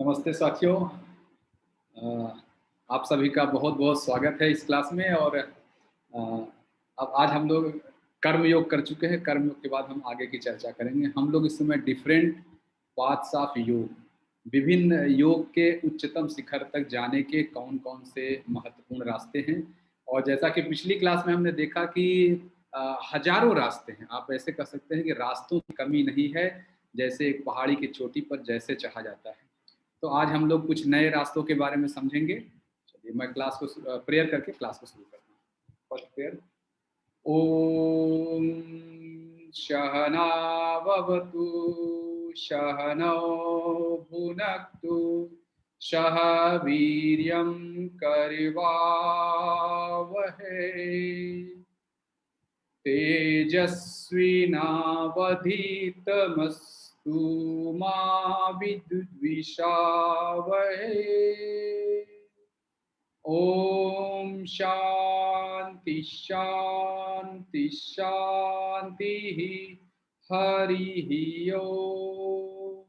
नमस्ते साथियों। आप सभी का बहुत बहुत स्वागत है इस क्लास में। और अब आज हम लोग कर्म योग कर चुके हैं। कर्म योग के बाद हम आगे की चर्चा करेंगे। हम लोग इस समय डिफरेंट पाथ्स ऑफ योग, विभिन्न योग के उच्चतम शिखर तक जाने के कौन कौन से महत्वपूर्ण रास्ते हैं। और जैसा कि पिछली क्लास में हमने देखा कि हजारों रास्ते हैं। आप ऐसे कह सकते हैं कि रास्तों की कमी नहीं है, जैसे एक पहाड़ी की चोटी पर जैसे चढ़ा जाता है। तो आज हम लोग कुछ नए रास्तों के बारे में समझेंगे। चलिए मैं क्लास को प्रेयर करके क्लास को शुरू करता हूँ। First prayer. ओम सहना भवतु सहनौ भुनक्तु सह वीर्यं करवावहै तेजस्विनावधीतमस्तु मा विद्विषावहै। ओम शांति शांति शांति। हरि ओम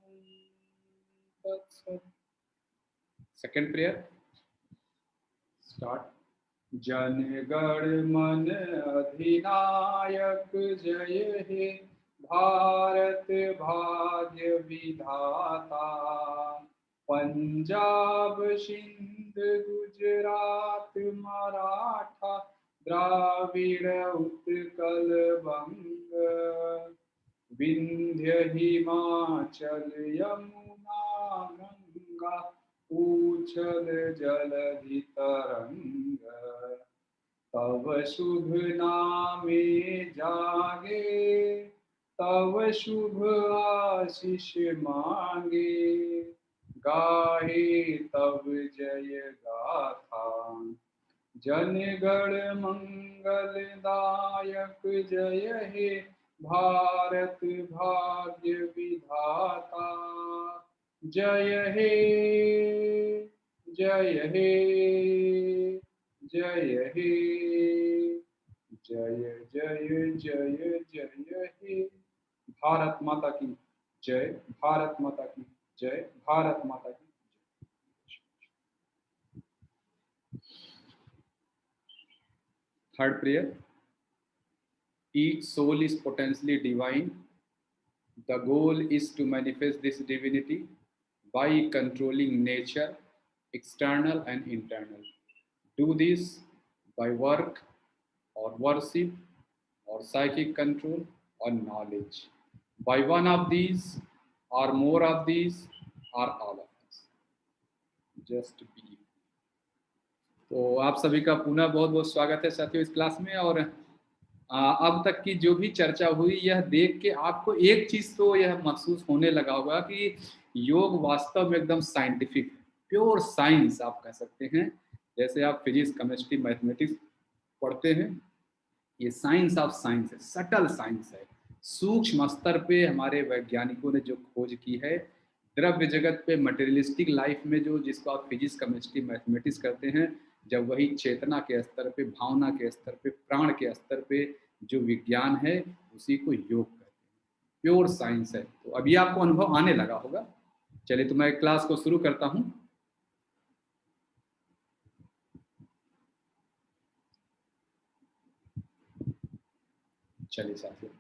तत्सत्। Second prayer start. Jana Gana मन अधिनायक जय हे भारत भाग्य विधाता। पंजाब सिंध गुजरात मराठा द्राविड़ उत्कल बंग विंध्य हिमाचल यमुना गंगा उछल जलधि तरंग। तव शुभ नामे जागे तव शुभ आशीष मांगे। गाहे तब जय गाथा जन गण मंगलदायक जय हे भारत भाग्य विधाता। जय हे जय हे जय हे जय जय जय जय हे। भारत माता की जय। भारत माता की जय। भारत माता की जय। Third prayer. Each soul is potentially divine. The goal is to manifest this divinity by controlling nature, external and internal. Do this by work or worship or psychic control or knowledge. By one of these or more of these or all of these. Just be. तो आप सभी का पुनः बहुत बहुत स्वागत है साथियों इस क्लास में। और अब तक की जो भी चर्चा हुई, यह देख के आपको एक चीज तो यह महसूस होने लगा होगा कि योग वास्तव में एकदम साइंटिफिक, प्योर साइंस आप कह सकते हैं। जैसे आप फिजिक्स केमिस्ट्री मैथमेटिक्स पढ़ते हैं, ये साइंस ऑफ साइंस है, सटल साइंस है। सूक्ष्म स्तर पे हमारे वैज्ञानिकों ने जो खोज की है, द्रव्य जगत पे मटेरियलिस्टिक लाइफ में जो जिसको आप फिजिक्स केमिस्ट्री मैथमेटिक्स करते हैं, जब वही चेतना के स्तर पे, भावना के स्तर पे, प्राण के स्तर पे जो विज्ञान है, उसी को योग कहते हैं। प्योर साइंस है। तो अभी आपको अनुभव आने लगा होगा। चलिए तो मैं क्लास को शुरू करता हूं। चलिए साथियों,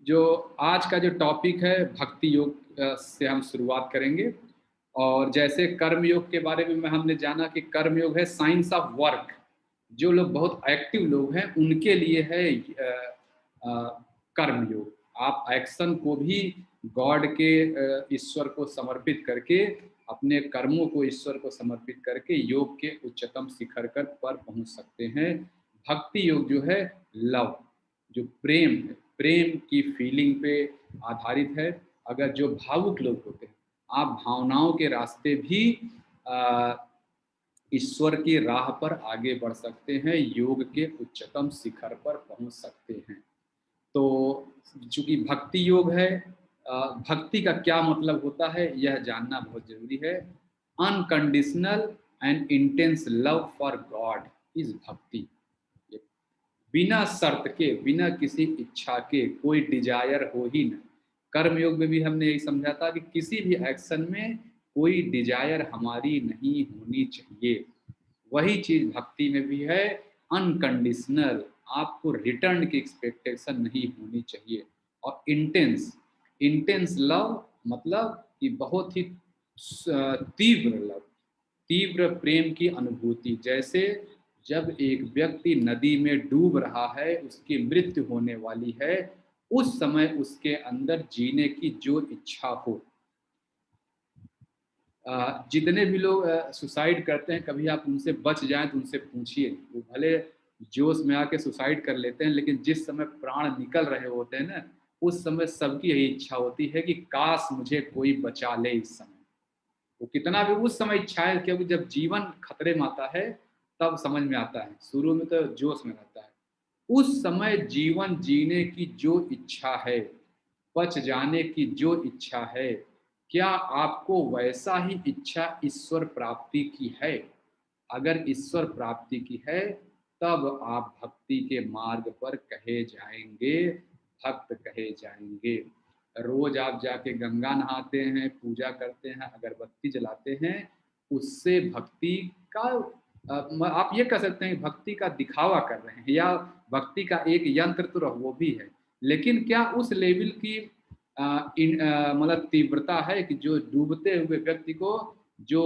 जो आज का जो टॉपिक है भक्ति योग से हम शुरुआत करेंगे। और जैसे कर्म योग के बारे में हमने जाना कि कर्म योग है साइंस ऑफ वर्क। जो लोग बहुत एक्टिव लोग हैं उनके लिए है कर्म योग। आप एक्शन को भी गॉड के, ईश्वर को समर्पित करके, अपने कर्मों को ईश्वर को समर्पित करके योग के उच्चतम शिखर पर पहुंच सकते हैं। भक्ति योग जो है लव, जो प्रेम है, प्रेम की फीलिंग पे आधारित है। अगर जो भावुक लोग होते हैं, आप भावनाओं के रास्ते भी ईश्वर की राह पर आगे बढ़ सकते हैं, योग के उच्चतम शिखर पर पहुंच सकते हैं। तो चूंकि भक्ति योग है, भक्ति का क्या मतलब होता है यह जानना बहुत जरूरी है। Unconditional and intense love for God is भक्ति। बिना शर्त के, बिना किसी इच्छा के, कोई डिजायर हो ही ना। कर्म योग में भी हमने यही समझा था कि किसी भी एक्शन में कोई डिजायर हमारी नहीं होनी चाहिए। वही चीज भक्ति में भी है, अनकंडीशनल, आपको रिटर्न की एक्सपेक्टेशन नहीं होनी चाहिए। और इंटेंस, इंटेंस लव मतलब कि बहुत ही तीव्र लव, तीव्र प्रेम की अनुभूति। जैसे जब एक व्यक्ति नदी में डूब रहा है, उसकी मृत्यु होने वाली है, उस समय उसके अंदर जीने की जो इच्छा हो। जितने भी लोग सुसाइड करते हैं, कभी आप उनसे बच जाएं तो उनसे पूछिए। वो भले जोश में आके सुसाइड कर लेते हैं, लेकिन जिस समय प्राण निकल रहे होते हैं ना, उस समय सबकी यही इच्छा होती है कि काश मुझे कोई बचा ले इस समय। वो कितना भी उस समय इच्छा है, क्योंकि जब जीवन खतरे में आता है तब समझ में आता है, शुरू में तो जोश में रहता है। उस समय जीवन जीने की जो इच्छा है, बच जाने की जो इच्छा है, क्या आपको वैसा ही इच्छा ईश्वर प्राप्ति की है? अगर ईश्वर प्राप्ति की है, तब आप भक्ति के मार्ग पर कहे जाएंगे, भक्त कहे जाएंगे। रोज आप जाके गंगा नहाते हैं, पूजा करते हैं, अगरबत्ती जलाते हैं, उससे भक्ति का आप ये कह सकते हैं भक्ति का दिखावा कर रहे हैं, या भक्ति का एक यंत्र तो वो भी है, लेकिन क्या उस लेवल की मतलब तीव्रता है कि जो डूबते हुए व्यक्ति को जो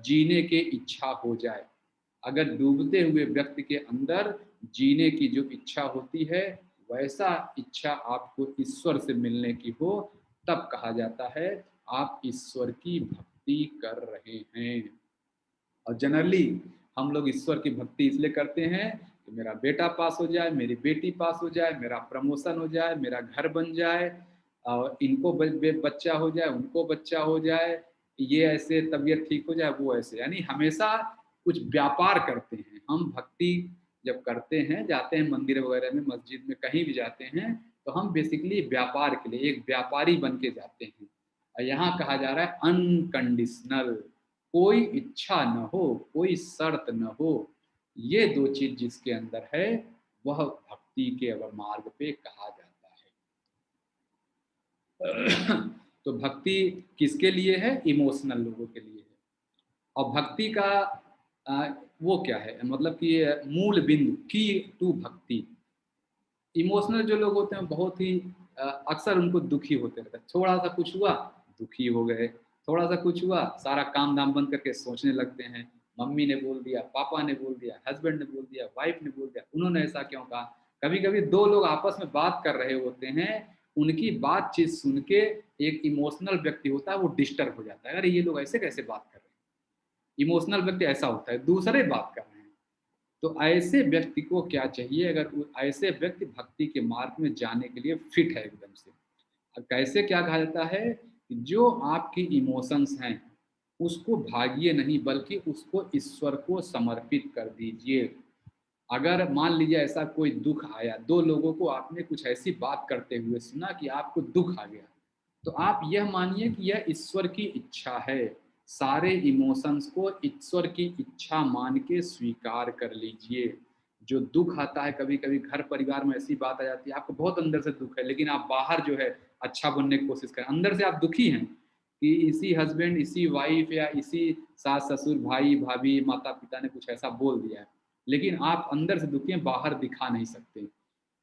जीने की इच्छा हो जाए। अगर डूबते हुए व्यक्ति के अंदर जीने की जो इच्छा होती है, वैसा इच्छा आपको ईश्वर से मिलने की हो, तब कहा जाता है आप ईश्वर की भक्ति कर रहे हैं। और जनरली हम लोग ईश्वर की भक्ति इसलिए करते हैं कि मेरा बेटा पास हो जाए, मेरी बेटी पास हो जाए, मेरा प्रमोशन हो जाए, मेरा घर बन जाए, और इनको बच्चा हो जाए, उनको बच्चा हो जाए, ये ऐसे तबीयत ठीक हो जाए, वो ऐसे, यानी हमेशा कुछ व्यापार करते हैं हम। भक्ति जब करते हैं, जाते हैं मंदिर वगैरह में, मस्जिद में, कहीं भी जाते हैं, तो हम बेसिकली व्यापार के लिए एक व्यापारी बन के जाते हैं। और यहाँ कहा जा रहा है अनकंडीशनल, कोई इच्छा न हो, कोई शर्त न हो। ये दो चीज जिसके अंदर है, वह भक्ति के मार्ग पे कहा जाता है। तो भक्ति किसके लिए है? इमोशनल लोगों के लिए है। और भक्ति का वो क्या है, मतलब कि मूल बिंदु, की टू भक्ति। इमोशनल जो लोग होते हैं बहुत ही अक्सर उनको दुखी होते रहते हैं। थोड़ा सा कुछ हुआ, दुखी हो गए, थोड़ा सा कुछ हुआ, सारा काम धाम बंद करके सोचने लगते हैं, मम्मी ने बोल दिया, पापा ने बोल दिया, हस्बैंड ने बोल दिया, वाइफ ने बोल दिया, उन्होंने ऐसा क्यों कहा। कभी कभी दो लोग आपस में बात कर रहे होते हैं, उनकी बातचीत सुन के एक इमोशनल व्यक्ति होता है वो डिस्टर्ब हो जाता है, अरे ये लोग ऐसे कैसे बात कर रहे हैं। इमोशनल व्यक्ति ऐसा होता है, दूसरे बात कर रहे हैं। तो ऐसे व्यक्ति को क्या चाहिए? अगर ऐसे व्यक्ति भक्ति के मार्ग में जाने के लिए फिट है एकदम से। अब कैसे, क्या कहा जाता है कि जो आपकी इमोशंस हैं उसको भागिए नहीं, बल्कि उसको ईश्वर को समर्पित कर दीजिए। अगर मान लीजिए ऐसा कोई दुख आया, दो लोगों को आपने कुछ ऐसी बात करते हुए सुना कि आपको दुख आ गया, तो आप यह मानिए कि यह ईश्वर की इच्छा है। सारे इमोशंस को ईश्वर की इच्छा मान के स्वीकार कर लीजिए। जो दुख आता है, कभी कभी घर परिवार में ऐसी बात आ जाती है, आपको बहुत अंदर से दुख है, लेकिन आप बाहर जो है अच्छा बनने की कोशिश करें, अंदर से आप दुखी हैं कि इसी हस्बैंड, इसी वाइफ, या इसी सास ससुर, भाई भाभी, माता पिता ने कुछ ऐसा बोल दिया है, लेकिन आप अंदर से दुखी हैं, बाहर दिखा नहीं सकते।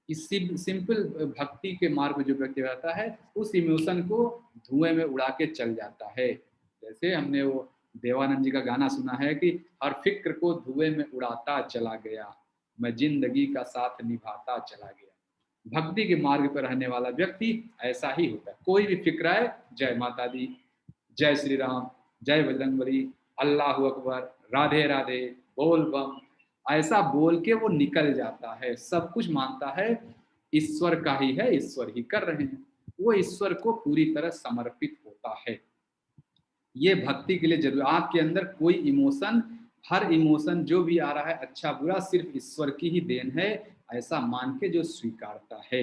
इस सिंपल भक्ति के मार्ग में जो व्यक्ति रहता है, उस इमोशन को धुएं में उड़ा के चल जाता है। जैसे हमने वो देवानंद जी का गाना सुना है कि हर फिक्र को धुएं में उड़ाता चला गया, मैं जिंदगी का साथ निभाता चला गया। भक्ति के मार्ग पर रहने वाला व्यक्ति ऐसा ही होता है। कोई भी फिक्र आए, जय माता दी, जय श्री राम, जय बजरंगबली, अल्लाह अकबर, राधे राधे, बोल बम, ऐसा बोल के वो निकल जाता है। सब कुछ मानता है ईश्वर का ही है, ईश्वर ही कर रहे हैं, वो ईश्वर को पूरी तरह समर्पित होता है। ये भक्ति के लिए जरूर, आपके अंदर कोई इमोशन, हर इमोशन जो भी आ रहा है, अच्छा बुरा, सिर्फ ईश्वर की ही देन है, ऐसा मान के जो स्वीकारता है।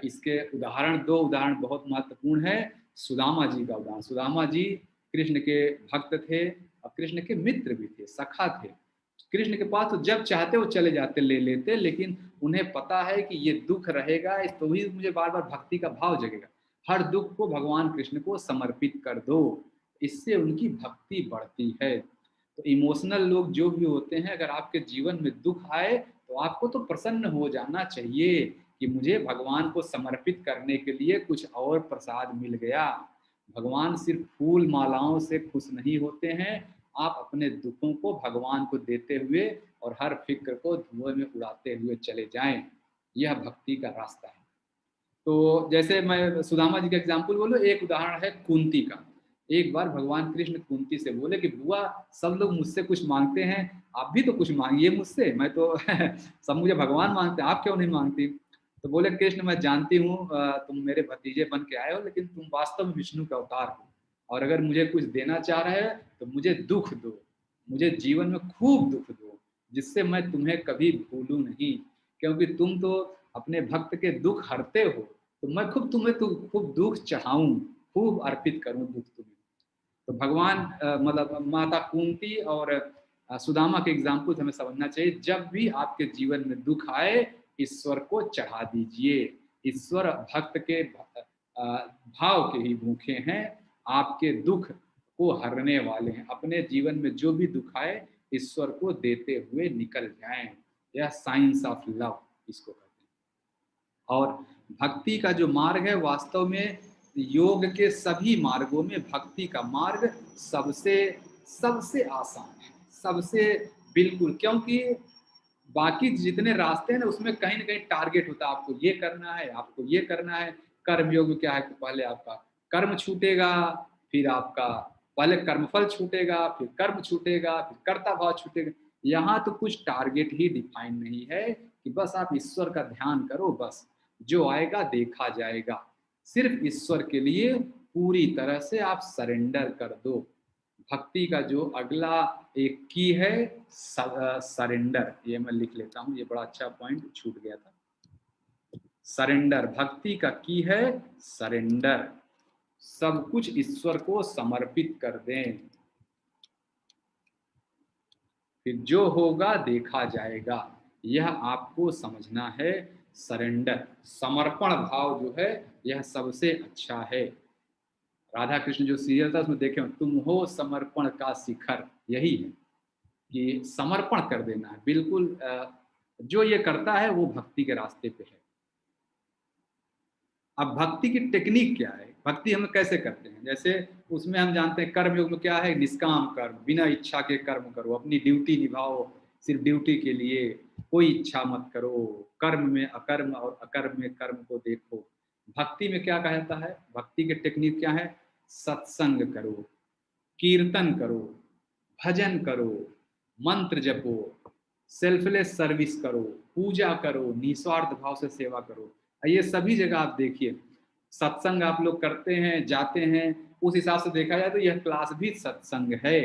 इसके उदाहरण, दो उदाहरण बहुत महत्वपूर्ण है। सुदामा जी का उदाहरण। सुदामा जी कृष्ण के भक्त थे और कृष्ण के मित्र भी थे, सखा थे। कृष्ण के पास तो जब चाहते वो चले जाते, ले लेते, लेकिन उन्हें पता है कि ये दुख रहेगा, तो ही मुझे बार बार भक्ति का भाव जगेगा। हर दुख को भगवान कृष्ण को समर्पित कर दो, इससे उनकी भक्ति बढ़ती है। तो इमोशनल लोग जो भी होते हैं, अगर आपके जीवन में दुख आए तो आपको तो प्रसन्न हो जाना चाहिए कि मुझे भगवान को समर्पित करने के लिए कुछ और प्रसाद मिल गया। भगवान सिर्फ फूल मालाओं से खुश नहीं होते हैं। आप अपने दुखों को भगवान को देते हुए और हर फिक्र को धुएं में उड़ाते हुए चले जाएं। यह भक्ति का रास्ता है। तो जैसे मैं सुदामा जी का एग्जाम्पल बोलूं, एक उदाहरण है कुंती का। एक बार भगवान कृष्ण कुंती से बोले कि बुआ, सब लोग मुझसे कुछ मांगते हैं, आप भी तो कुछ मांगिए मुझसे, मैं तो सब मुझे भगवान मांगते हैं, आप क्यों नहीं मांगती? तो बोले कृष्ण, मैं जानती हूँ तुम मेरे भतीजे बन के आए हो, लेकिन तुम वास्तव में विष्णु का अवतार हो, और अगर मुझे कुछ देना चाह रहे हैं तो मुझे दुख दो, मुझे जीवन में खूब दुख दो, जिससे मैं तुम्हें कभी भूलूं नहीं, क्योंकि तुम तो अपने भक्त के दुख हरते हो, तो मैं खूब तुम्हें तो खूब दुख चढ़ाऊं, खूब अर्पित करूं दुख तुम्हें। तो भगवान मतलब माता कुंती और सुदामा के एग्जाम्पल हमें समझना चाहिए। जब भी आपके जीवन में दुख आए, ईश्वर को चढ़ा दीजिए। ईश्वर भक्त के भाव के ही भूखे हैं, आपके दुख को हरने वाले हैं। अपने जीवन में जो भी दुख आए, ईश्वर को देते हुए निकल जाएं। यह साइंस ऑफ लव इसको कहते हैं। और भक्ति का जो मार्ग है, वास्तव में योग के सभी मार्गों में भक्ति का मार्ग सबसे सबसे आसान है, सबसे बिल्कुल, क्योंकि बाकी जितने रास्ते हैं ना, उसमें कहीं ना कहीं टारगेट होता है, आपको ये करना है, आपको ये करना है। कर्म योग क्या है कि पहले आपका कर्म छूटेगा, फिर आपका पहले कर्मफल छूटेगा, फिर कर्म छूटेगा, फिर कर्ता भाव छूटेगा। यहाँ तो कुछ टारगेट ही डिफाइन नहीं है कि बस आप ईश्वर का ध्यान करो, बस जो आएगा देखा जाएगा। सिर्फ ईश्वर के लिए पूरी तरह से आप सरेंडर कर दो। भक्ति का जो अगला एक की है, सरेंडर। ये मैं लिख लेता हूँ, ये बड़ा अच्छा पॉइंट छूट गया था। सरेंडर, भक्ति का की है सरेंडर। सब कुछ ईश्वर को समर्पित कर दें, फिर जो होगा देखा जाएगा। यह आपको समझना है। सरेंडर, समर्पण भाव जो है, यह सबसे अच्छा है। राधा कृष्ण जो सीरियल था उसमें देखे हो, तुम हो समर्पण का शिखर, यही है कि समर्पण कर देना है बिल्कुल। जो ये करता है वो भक्ति के रास्ते पे है। अब भक्ति की टेक्निक क्या है, भक्ति हम कैसे करते हैं? जैसे उसमें हम जानते हैं कर्म योग में क्या है, निष्काम कर्म, बिना इच्छा के कर्म करो, अपनी ड्यूटी निभाओ सिर्फ ड्यूटी के लिए, कोई इच्छा मत करो। कर्म में अकर्म और अकर्म में कर्म को देखो। भक्ति में क्या कहता है, भक्ति के टेक्निक क्या है? सत्संग करो, कीर्तन करो, भजन करो, मंत्र जपो, सेल्फलेस सर्विस करो, पूजा करो, निस्वार्थ भाव से सेवा करो। ये सभी जगह आप देखिए, सत्संग आप लोग करते हैं, जाते हैं, उस हिसाब से देखा जाए तो यह क्लास भी सत्संग है।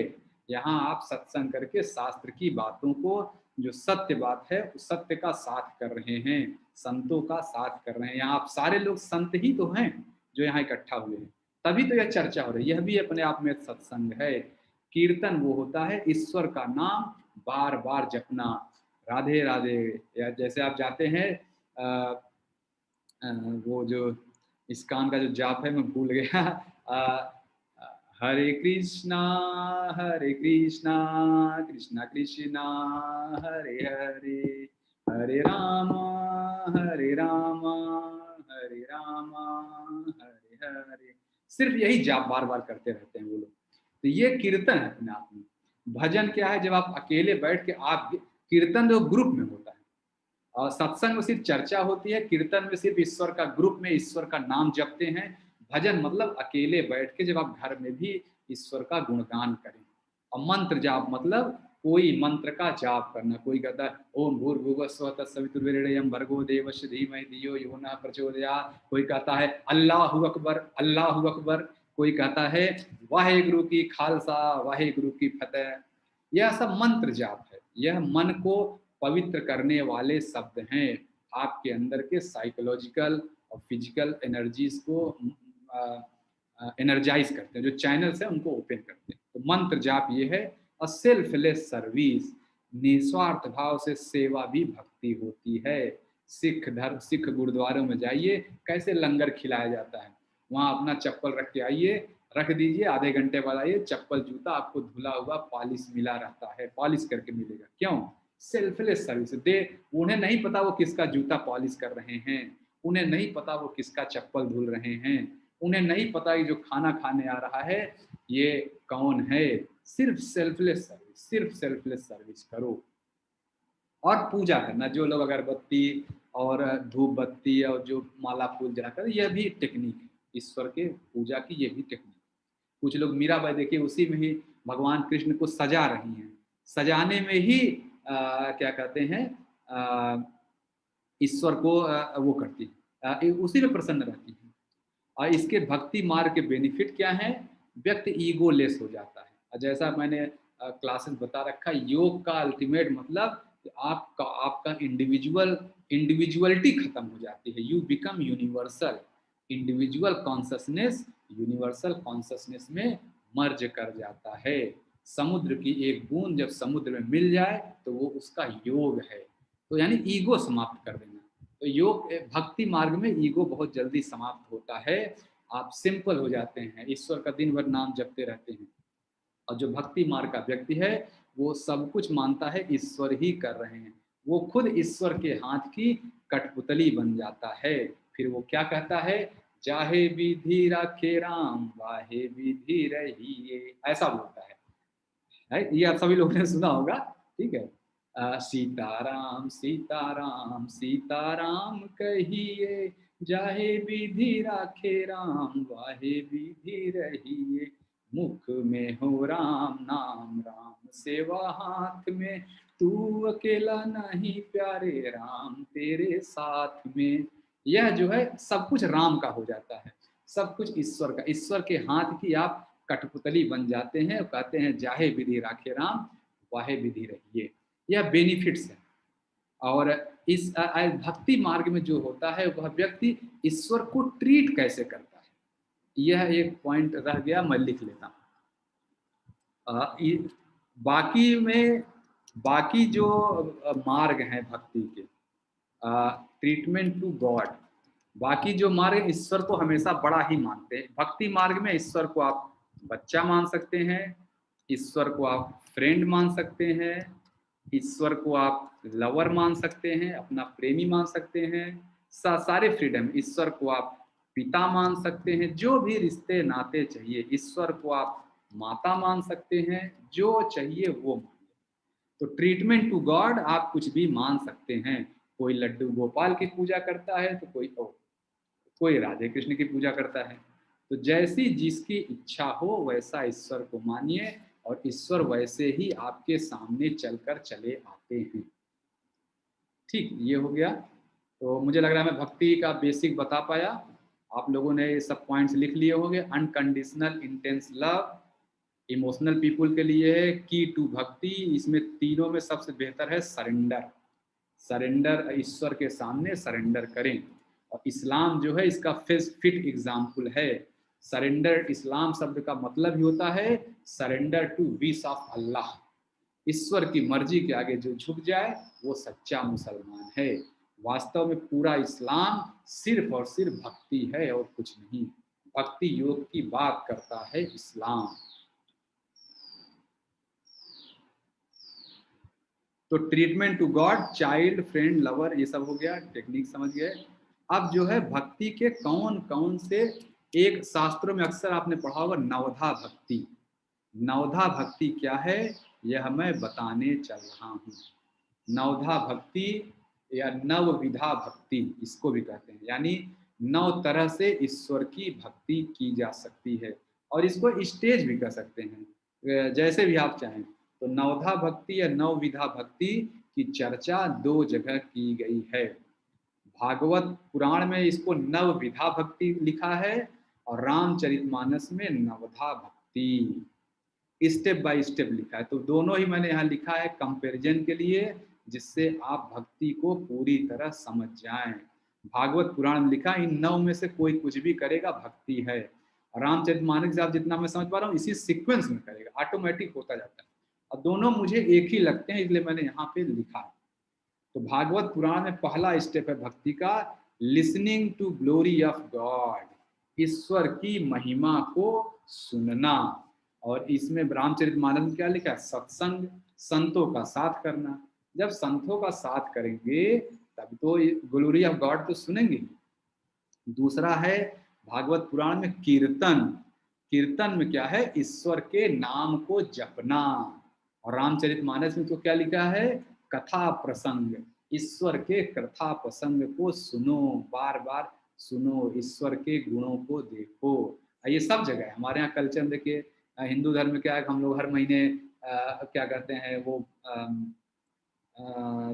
यहाँ आप सत्संग करके शास्त्र की बातों को, जो सत्य बात है उस सत्य का साथ कर रहे हैं, संतों का साथ कर रहे हैं। यहाँ आप सारे लोग संत ही तो हैं जो यहाँ इकट्ठा हुए हैं, तभी तो यह चर्चा हो रही है। यह भी अपने आप में सत्संग है। कीर्तन वो होता है ईश्वर का नाम बार बार जपना, राधे राधे। या जैसे आप जाते हैं वो जो इस्कॉन का जो जाप है, मैं भूल गया, हरे कृष्णा कृष्णा कृष्णा हरे हरे, हरे राम हरे राम हरे हरे। सिर्फ यही जाप बार बार करते रहते हैं वो लोग। तो ये कीर्तन है अपने आप में। भजन क्या है? जब आप अकेले बैठ के आप, कीर्तन जो ग्रुप में होता है, और सत्संग में सिर्फ चर्चा होती है, कीर्तन में सिर्फ ईश्वर का, ग्रुप में ईश्वर का नाम जपते हैं। भजन मतलब अकेले बैठ के जब आप घर में भी ईश्वर का गुणगान करें। और मंत्र जाप मतलब कोई मंत्र का जाप करना। कोई कहता है ओम भूर्भुवः स्वः तत्सवितुर्वरेण्यं भर्गो देवस्य धीमहि धियो यो नः प्रचोदयात्। कोई कहता है अल्लाहु अकबर, अल्लाहु अकबर। कोई कहता है वाहेगुरु की खालसा, वाहेगुरु की फतेह। यह सब मंत्र जाप है। यह मन को पवित्र करने वाले शब्द हैं, आपके अंदर के साइकोलॉजिकल और फिजिकल एनर्जीज को एनर्जाइज करते हैं, जो चैनल्स हैं उनको ओपन करते हैं। तो मंत्र जाप ये है। और सेल्फलेस सर्विस, निस्वार्थ भाव से सेवा भी भक्ति होती है। सिख धर्म, सिख गुरुद्वारों में जाइए, कैसे लंगर खिलाया जाता है, वहाँ अपना चप्पल रख के आइए, रख दीजिए, आधे घंटे बाद आइए, चप्पल जूता आपको धुला हुआ पॉलिश मिला रहता है, पॉलिश करके मिलेगा। क्यों? सेल्फलेस सर्विस दे। उन्हें नहीं पता वो किसका जूता पॉलिश कर रहे हैं, उन्हें नहीं पता वो किसका चप्पल धुल रहे हैं, उन्हें नहीं पता कि जो खाना खाने आ रहा है ये कौन है। सिर्फ सेल्फलेस सर्विस, सिर्फ सेल्फलेस सर्विस करो। और पूजा करना, जो लोग अगरबत्ती और धूप बत्ती और जो माला फूल जलाकर, यह भी टेक्निक है ईश्वर के पूजा की, ये भी टेक्निक। कुछ लोग मीराबाई देखिए उसी में ही भगवान कृष्ण को सजा रही हैं, सजाने में ही क्या कहते हैं ईश्वर को वो करती है, उसी में प्रसन्न रहती है। और इसके भक्ति मार्ग के बेनिफिट क्या है? व्यक्ति ईगो लेस हो जाता है। और जैसा मैंने क्लासेस बता रखा, योग का अल्टीमेट मतलब कि आपका इंडिविजुअलिटी खत्म हो जाती है, you become universal. Individual consciousness universal consciousness में मर्ज कर जाता है। समुद्र की एक बूंद जब समुद्र में मिल जाए तो वो उसका योग है। तो यानी ईगो समाप्त कर देना। तो योग भक्ति मार्ग में ईगो बहुत जल्दी समाप्त होता है, आप सिंपल हो जाते हैं, ईश्वर का दिन भर नाम जपते रहते हैं। और जो भक्ति मार्ग का व्यक्ति है वो सब कुछ मानता है ईश्वर ही कर रहे हैं, वो खुद ईश्वर के हाथ की कठपुतली बन जाता है। फिर वो क्या कहता है? जाहे विधि राखे राम, वाहे विधि रहिए, ऐसा बोलता है, ये आप सभी लोगों ने सुना होगा। ठीक है, सीताराम सीताराम सीताराम कहिए, जाहे विधि राखे राम, वाहे विधि रहिए, मुख में हो राम नाम, राम सेवा हाथ में, तू अकेला नहीं प्यारे राम तेरे साथ में। यह जो है सब कुछ राम का हो जाता है, सब कुछ ईश्वर का, ईश्वर के हाथ की आप कठपुतली बन जाते हैं और कहते हैं जाहे विधि राखे राम, वाहे विधि रहिए। यह बेनिफिट्स है। और इस भक्ति मार्ग में जो होता है वह व्यक्ति ईश्वर को ट्रीट कैसे करता है, यह एक पॉइंट रह गया, मैं लिख लेता हूँ। बाकी में बाकी जो मार्ग हैं भक्ति के, ट्रीटमेंट टू गॉड, बाकी जो मार्ग ईश्वर को हमेशा बड़ा ही मानते हैं। भक्ति मार्ग में ईश्वर को आप बच्चा मान सकते हैं, ईश्वर को आप फ्रेंड मान सकते हैं, ईश्वर को आप लवर मान सकते हैं, अपना प्रेमी मान सकते हैं, सारे फ्रीडम। ईश्वर को आप पिता मान सकते हैं, जो भी रिश्ते नाते चाहिए। ईश्वर को आप माता मान सकते हैं, जो चाहिए वो मानिए। तो ट्रीटमेंट टू गॉड आप कुछ भी मान सकते हैं। कोई लड्डू गोपाल की पूजा करता है तो कोई राधे कृष्ण की पूजा करता है। तो जैसी जिसकी इच्छा हो वैसा ईश्वर को मानिए, और ईश्वर वैसे ही आपके सामने चलकर चले आते हैं। ठीक, ये हो गया। तो मुझे लग रहा है मैं भक्ति का बेसिक बता पाया। आप लोगों ने ये सब पॉइंट्स लिख लिए होंगे। Unconditional intense love emotional people के लिए है। की टू भक्ति, इसमें तीनों में सबसे बेहतर है सरेंडर। सरेंडर, ईश्वर के सामने सरेंडर करें। और इस्लाम जो है इसका फिट एग्जाम्पल है। सरेंडर, इस्लाम शब्द का मतलब ही होता है सरेंडर टू विश ऑफ अल्लाह। ईश्वर की मर्जी के आगे जो झुक जाए वो सच्चा मुसलमान है। वास्तव में पूरा इस्लाम सिर्फ और सिर्फ भक्ति है और कुछ नहीं। भक्ति योग की बात करता है इस्लाम। तो treatment to God, child, friend, lover, ये सब हो गया, टेक्निक समझ गए। अब जो है भक्ति के कौन कौन से, एक शास्त्रों में अक्सर आपने पढ़ा होगा नवधा भक्ति। नवधा भक्ति क्या है यह मैं बताने चल रहा हूँ। नवधा भक्ति या नवविधा भक्ति इसको भी कहते हैं, यानी 9 तरह से ईश्वर की भक्ति की जा सकती है। और इसको स्टेज भी कह सकते हैं, जैसे भी आप चाहें। तो नवधा भक्ति या नवविधा भक्ति की चर्चा 2 जगह की गई है। भागवत पुराण में इसको नवविधा भक्ति लिखा है, और रामचरितमानस में नवधा भक्ति, स्टेप बाय स्टेप लिखा है। तो दोनों ही मैंने यहाँ लिखा है कंपैरिजन के लिए, जिससे आप भक्ति को पूरी तरह समझ जाएं। भागवत पुराण में लिखा इन 9 में से कोई कुछ भी करेगा भक्ति है। रामचरितमानस से आप जितना मैं समझ पा रहा हूँ इसी सीक्वेंस में करेगा, ऑटोमेटिक होता जाता है। और दोनों मुझे एक ही लगते हैं, इसलिए मैंने यहाँ पे लिखा है। तो भागवत पुराण में पहला स्टेप है भक्ति का, listening to glory of God, ईश्वर की महिमा को सुनना। और इसमें रामचरितमानस में क्या लिखा है? सत्संग, संतों का साथ करना। जब संतों का साथ करेंगे तब तो ग्लोरी ऑफ गॉड तो सुनेंगे। दूसरा है भागवत पुराण में कीर्तन। कीर्तन में क्या है? ईश्वर के नाम को जपना। और रामचरितमानस में तो क्या लिखा है? कथा प्रसंग। ईश्वर के कथा प्रसंग को सुनो, बार बार सुनो, ईश्वर के गुणों को देखो। ये सब जगह है हमारे यहाँ कल्चर में। देखिए हिंदू धर्म में क्या है, हम लोग हर महीने क्या करते हैं, वो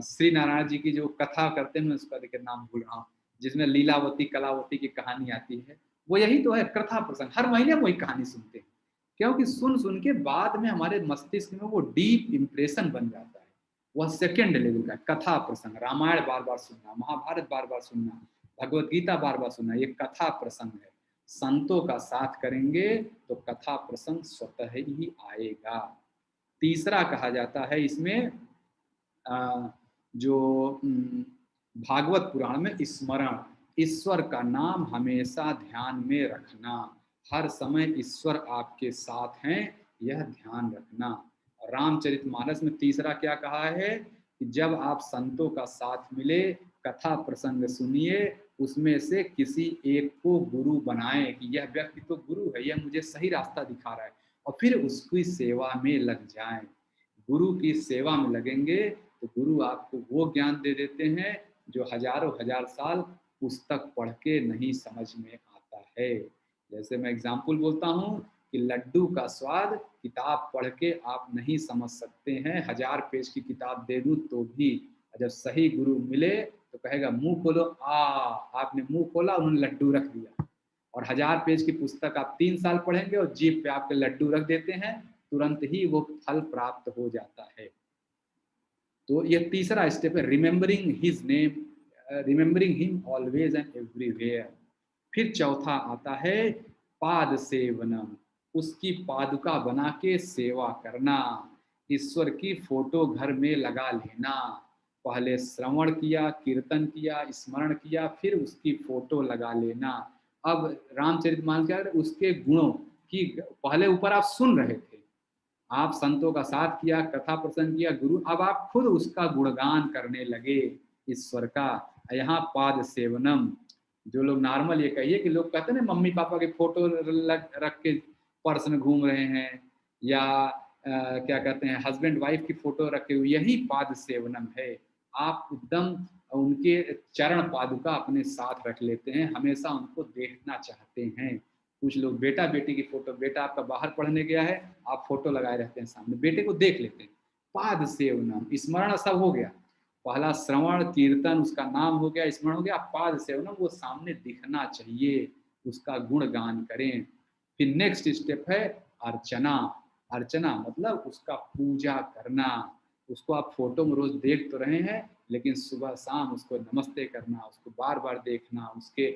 श्री नारायण जी की जो कथा करते हैं, मैं उसका देखिए नाम भूल रहा हूँ, जिसमें लीलावती कलावती की कहानी आती है, वो यही तो है कथा प्रसंग। हर महीने वही कहानी सुनते हैं, क्योंकि सुन सुन के बाद में हमारे मस्तिष्क में वो डीप इंप्रेशन बन जाता है। वह सेकेंड लेवल का कथा प्रसंग। रामायण बार बार सुनना, महाभारत बार बार सुनना, भगवत गीता बार बार सुनना, ये कथा प्रसंग है। संतों का साथ करेंगे तो कथा प्रसंग स्वतः ही आएगा। तीसरा कहा जाता है इसमें जो भागवत पुराण में स्मरण, ईश्वर का नाम हमेशा ध्यान में रखना। हर समय ईश्वर आपके साथ हैं, यह ध्यान रखना। रामचरितमानस में तीसरा क्या कहा है कि जब आप संतों का साथ मिले, कथा प्रसंग सुनिए, उसमें से किसी एक को गुरु बनाए कि यह व्यक्ति तो गुरु है, यह मुझे सही रास्ता दिखा रहा है, और फिर उसकी सेवा में लग जाएं। गुरु की सेवा में लगेंगे तो गुरु आपको वो ज्ञान दे देते हैं जो हजारों हजार साल पुस्तक पढ़ के नहीं समझ में आता है। जैसे मैं एग्जाम्पल बोलता हूँ कि लड्डू का स्वाद किताब पढ़ के आप नहीं समझ सकते हैं, 1000 पेज की किताब दे दूं तो भी। जब सही गुरु मिले तो कहेगा मुंह खोलो, आपने मुंह खोला, उन्होंने लड्डू रख दिया। और 1000 पेज की पुस्तक आप 3 साल पढ़ेंगे और जीभ पे आपके लड्डू रख देते हैं, तुरंत ही वो फल प्राप्त हो जाता है। तो ये तीसरा स्टेप है, remembering his name, remembering him always and everywhere. फिर चौथा आता है पाद सेवनम, उसकी पादुका बना के सेवा करना। ईश्वर की फोटो घर में लगा लेना। पहले श्रवण किया, कीर्तन किया, स्मरण किया, फिर उसकी फोटो लगा लेना। अब रामचरितमानस क्या है, उसके गुणों की पहले ऊपर आप सुन रहे थे, आप संतों का साथ किया, कथा प्रसंग किया, गुरु, अब आप खुद उसका गुणगान करने लगे ईश्वर का। यहाँ पाद सेवनम, जो लोग नॉर्मल ये कहिए कि लोग कहते हैं ना मम्मी पापा के फोटो रख के पर्स में घूम रहे हैं, या क्या कहते हैं हस्बैंड वाइफ की फोटो रखे हुए, यही पाद सेवनम है। आप एकदम उनके चरण पादुका अपने साथ रख लेते हैं, हमेशा उनको देखना चाहते हैं। कुछ लोग बेटा बेटी की फोटो, बेटा आपका बाहर पढ़ने गया है, आप फोटो लगाए रहते हैं सामने, बेटे को देख लेते हैं। पाद सेवनम, स्मरण सब हो गया, पहला श्रवण कीर्तन उसका नाम हो गया, स्मरण हो गया, पाद सेवनम वो सामने दिखना चाहिए, उसका गुणगान करें। फिर नेक्स्ट स्टेप है अर्चना। अर्चना मतलब उसका पूजा करना। उसको आप फोटो में रोज देख तो रहे हैं, लेकिन सुबह शाम उसको नमस्ते करना, उसको बार बार देखना, उसके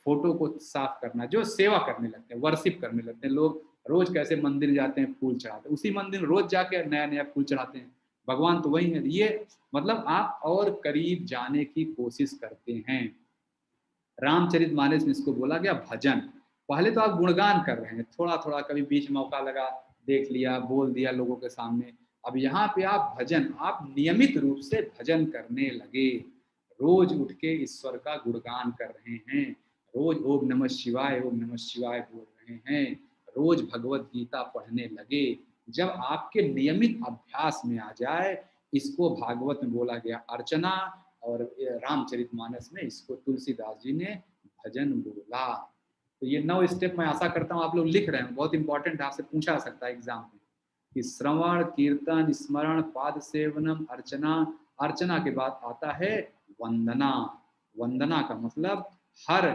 फोटो को साफ करना। जो सेवा करने लगते हैं, वर्शिप करने लगते हैं लोग, रोज कैसे मंदिर जाते हैं फूल चढ़ाते हैं, उसी मंदिर रोज जाके नया नया फूल चढ़ाते हैं, भगवान तो वही है। ये मतलब आप और करीब जाने की कोशिश करते हैं। रामचरितमानस में इसको बोला गया भजन। पहले तो आप गुणगान कर रहे हैं, थोड़ा थोड़ा कभी बीच मौका लगा देख लिया, बोल दिया लोगों के सामने। अब यहाँ पे आप भजन, आप नियमित रूप से भजन करने लगे, रोज उठ के ईश्वर का गुणगान कर रहे हैं, रोज ओम नमः शिवाय, ओम नमः शिवाय बोल रहे हैं, रोज भगवत गीता पढ़ने लगे। जब आपके नियमित अभ्यास में आ जाए, इसको भागवत में बोला गया अर्चना, और रामचरितमानस में इसको तुलसीदास जी ने भजन बोला। तो ये 9 स्टेप मैं आशा करता हूँ आप लोग लिख रहे हैं, बहुत इंपॉर्टेंट है, आपसे पूछा जा सकता है एग्जाम में कि श्रवण कीर्तन स्मरण पाद सेवनम अर्चना। अर्चना के बाद आता है वंदना। वंदना का मतलब हर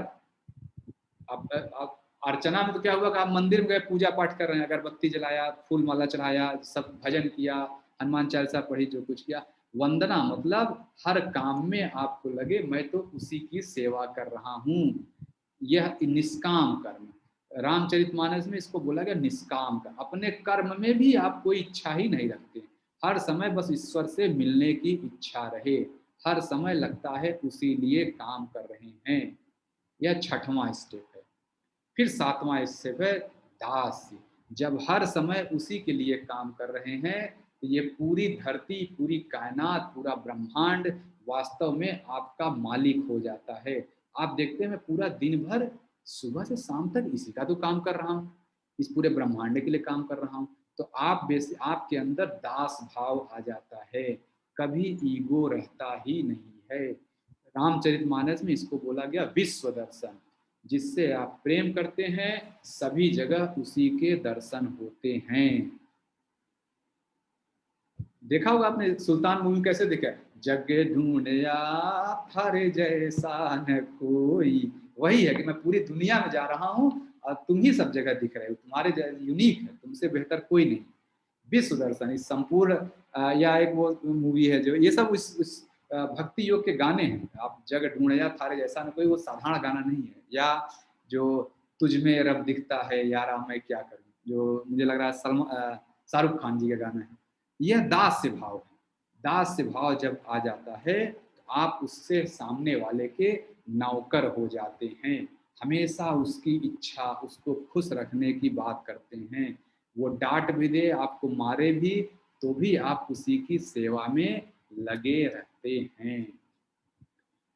अब अर्चना में तो क्या हुआ कि आप मंदिर में गए, पूजा पाठ कर रहे हैं, अगरबत्ती जलाया, फूल माला चढ़ाया, सब भजन किया, हनुमान चालीसा पढ़ी, जो कुछ किया। वंदना मतलब हर काम में आपको लगे मैं तो उसी की सेवा कर रहा हूँ, यह निष्काम कर्म। रामचरितमानस में इसको बोला गया निष्काम कर्म। अपने कर्म में भी आप कोई इच्छा ही नहीं रखते, हर समय बस ईश्वर से मिलने की इच्छा रहे, हर समय लगता है उसी लिए काम कर रहे हैं। यह छठवां स्टेप है। फिर सातवां स्टेप है दास्य। जब हर समय उसी के लिए काम कर रहे हैं तो ये पूरी धरती, पूरी कायनात, पूरा ब्रह्मांड वास्तव में आपका मालिक हो जाता है। आप देखते हैं मैं पूरा दिन भर सुबह से शाम तक इसी का तो काम कर रहा हूँ, इस पूरे ब्रह्मांड के लिए काम कर रहा हूँ। तो आपके अंदर दास भाव आ जाता है, कभी ईगो रहता ही नहीं है। रामचरितमानस में इसको बोला गया विश्व दर्शन। जिससे आप प्रेम करते हैं सभी जगह उसी के दर्शन होते हैं। देखा होगा आपने सुल्तान मूवी कैसे देखा है, जग ढूंढया थारे जैसा न कोई। वही है कि मैं पूरी दुनिया में जा रहा हूँ और तुम ही सब जगह दिख रहे हो, तुम्हारे यूनिक है, तुमसे बेहतर कोई नहीं। विश्व दर्शन इस संपूर्ण या एक वो मूवी है जो ये सब उस भक्ति योग के गाने हैं। आप जग ढूंढया थारे जैसा न कोई, वो साधारण गाना नहीं है। या जो तुझ में रब दिखता है यारा मैं क्या करूं, जो मुझे लग रहा है शाहरुख खान जी का गाना है। यह दास्य भाव है। दास्य भाव जब आ जाता है तो आप उससे सामने वाले के नौकर हो जाते हैं, हमेशा उसकी इच्छा, उसको खुश रखने की बात करते हैं। वो डांट भी दे, आपको मारे भी, तो भी आप उसी की सेवा में लगे रहते हैं।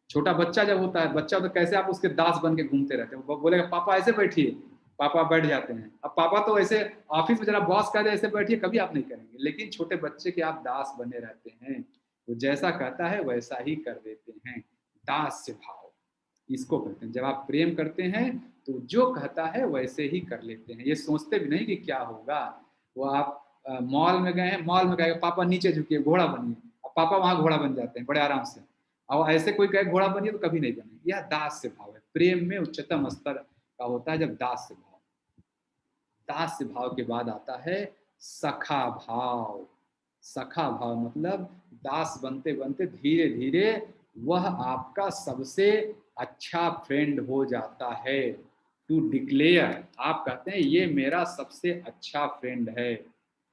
छोटा बच्चा जब होता है, बच्चा तो कैसे आप उसके दास बन के घूमते रहते हैं। वो बोलेगा पापा ऐसे बैठिए, पापा बैठ जाते हैं। अब पापा तो ऐसे ऑफिस में जरा बॉस कह दे ऐसे बैठिए, कभी आप नहीं करेंगे, लेकिन छोटे बच्चे के आप दास बने रहते हैं। वो जैसा कहता है वैसा ही कर देते हैं। दास्य भाव इसको कहते हैं। जब आप प्रेम करते हैं तो जो कहता है वैसे ही कर लेते हैं, ये सोचते भी नहीं कि क्या होगा। वो आप मॉल में गए हैं, मॉल में कहेगा पापा नीचे झुकिए घोड़ा बनिए, अब पापा वहां घोड़ा बन जाते हैं बड़े आराम से। और ऐसे कोई कहे घोड़ा बनिए तो कभी नहीं बनेंगे। यह दास्य भाव है, प्रेम में उच्चतम स्तर का होता है जब दास्य भाव। दास्य भाव के बाद आता है सखा भाव। सखा भाव मतलब दास बनते बनते धीरे धीरे वह आपका सबसे अच्छा फ्रेंड हो जाता है। टू डिक्लेयर, आप कहते हैं ये मेरा सबसे अच्छा फ्रेंड है।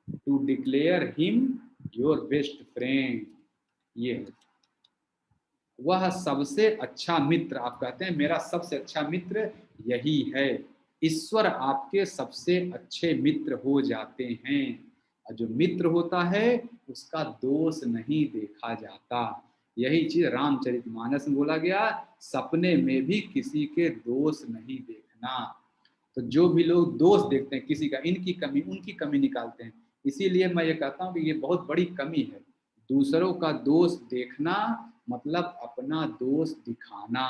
To declare him your best friend, ये वह सबसे अच्छा मित्र। आप कहते हैं मेरा सबसे अच्छा मित्र यही है। ईश्वर आपके सबसे अच्छे मित्र हो जाते हैं। और जो मित्र होता है उसका दोष नहीं देखा जाता। यही चीज रामचरितमानस में बोला गया, सपने में भी किसी के दोष नहीं देखना। तो जो भी लोग दोष देखते हैं किसी का, इनकी कमी उनकी कमी निकालते हैं। इसीलिए मैं ये कहता हूँ कि ये बहुत बड़ी कमी है। दूसरों का दोष देखना मतलब अपना दोष दिखाना।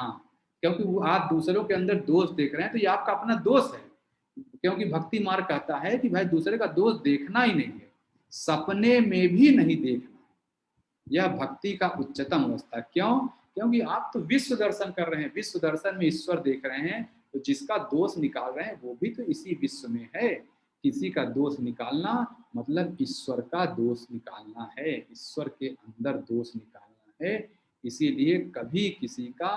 क्योंकि वो आप दूसरों के अंदर दोष देख रहे हैं तो ये आपका अपना दोष है। क्योंकि भक्ति मार्ग कहता है कि भाई दूसरे का दोष देखना ही नहीं है, सपने में भी नहीं देखना। यह भक्ति का उच्चतम अवस्था। क्यों? क्योंकि आप तो विश्व दर्शन कर रहे हैं, विश्व दर्शन में ईश्वर देख रहे हैं, तो जिसका दोष निकाल रहे हैं वो भी तो इसी विश्व में है। किसी का दोष निकालना मतलब ईश्वर का दोष निकालना है, ईश्वर के अंदर दोष निकालना है। इसीलिए कभी किसी का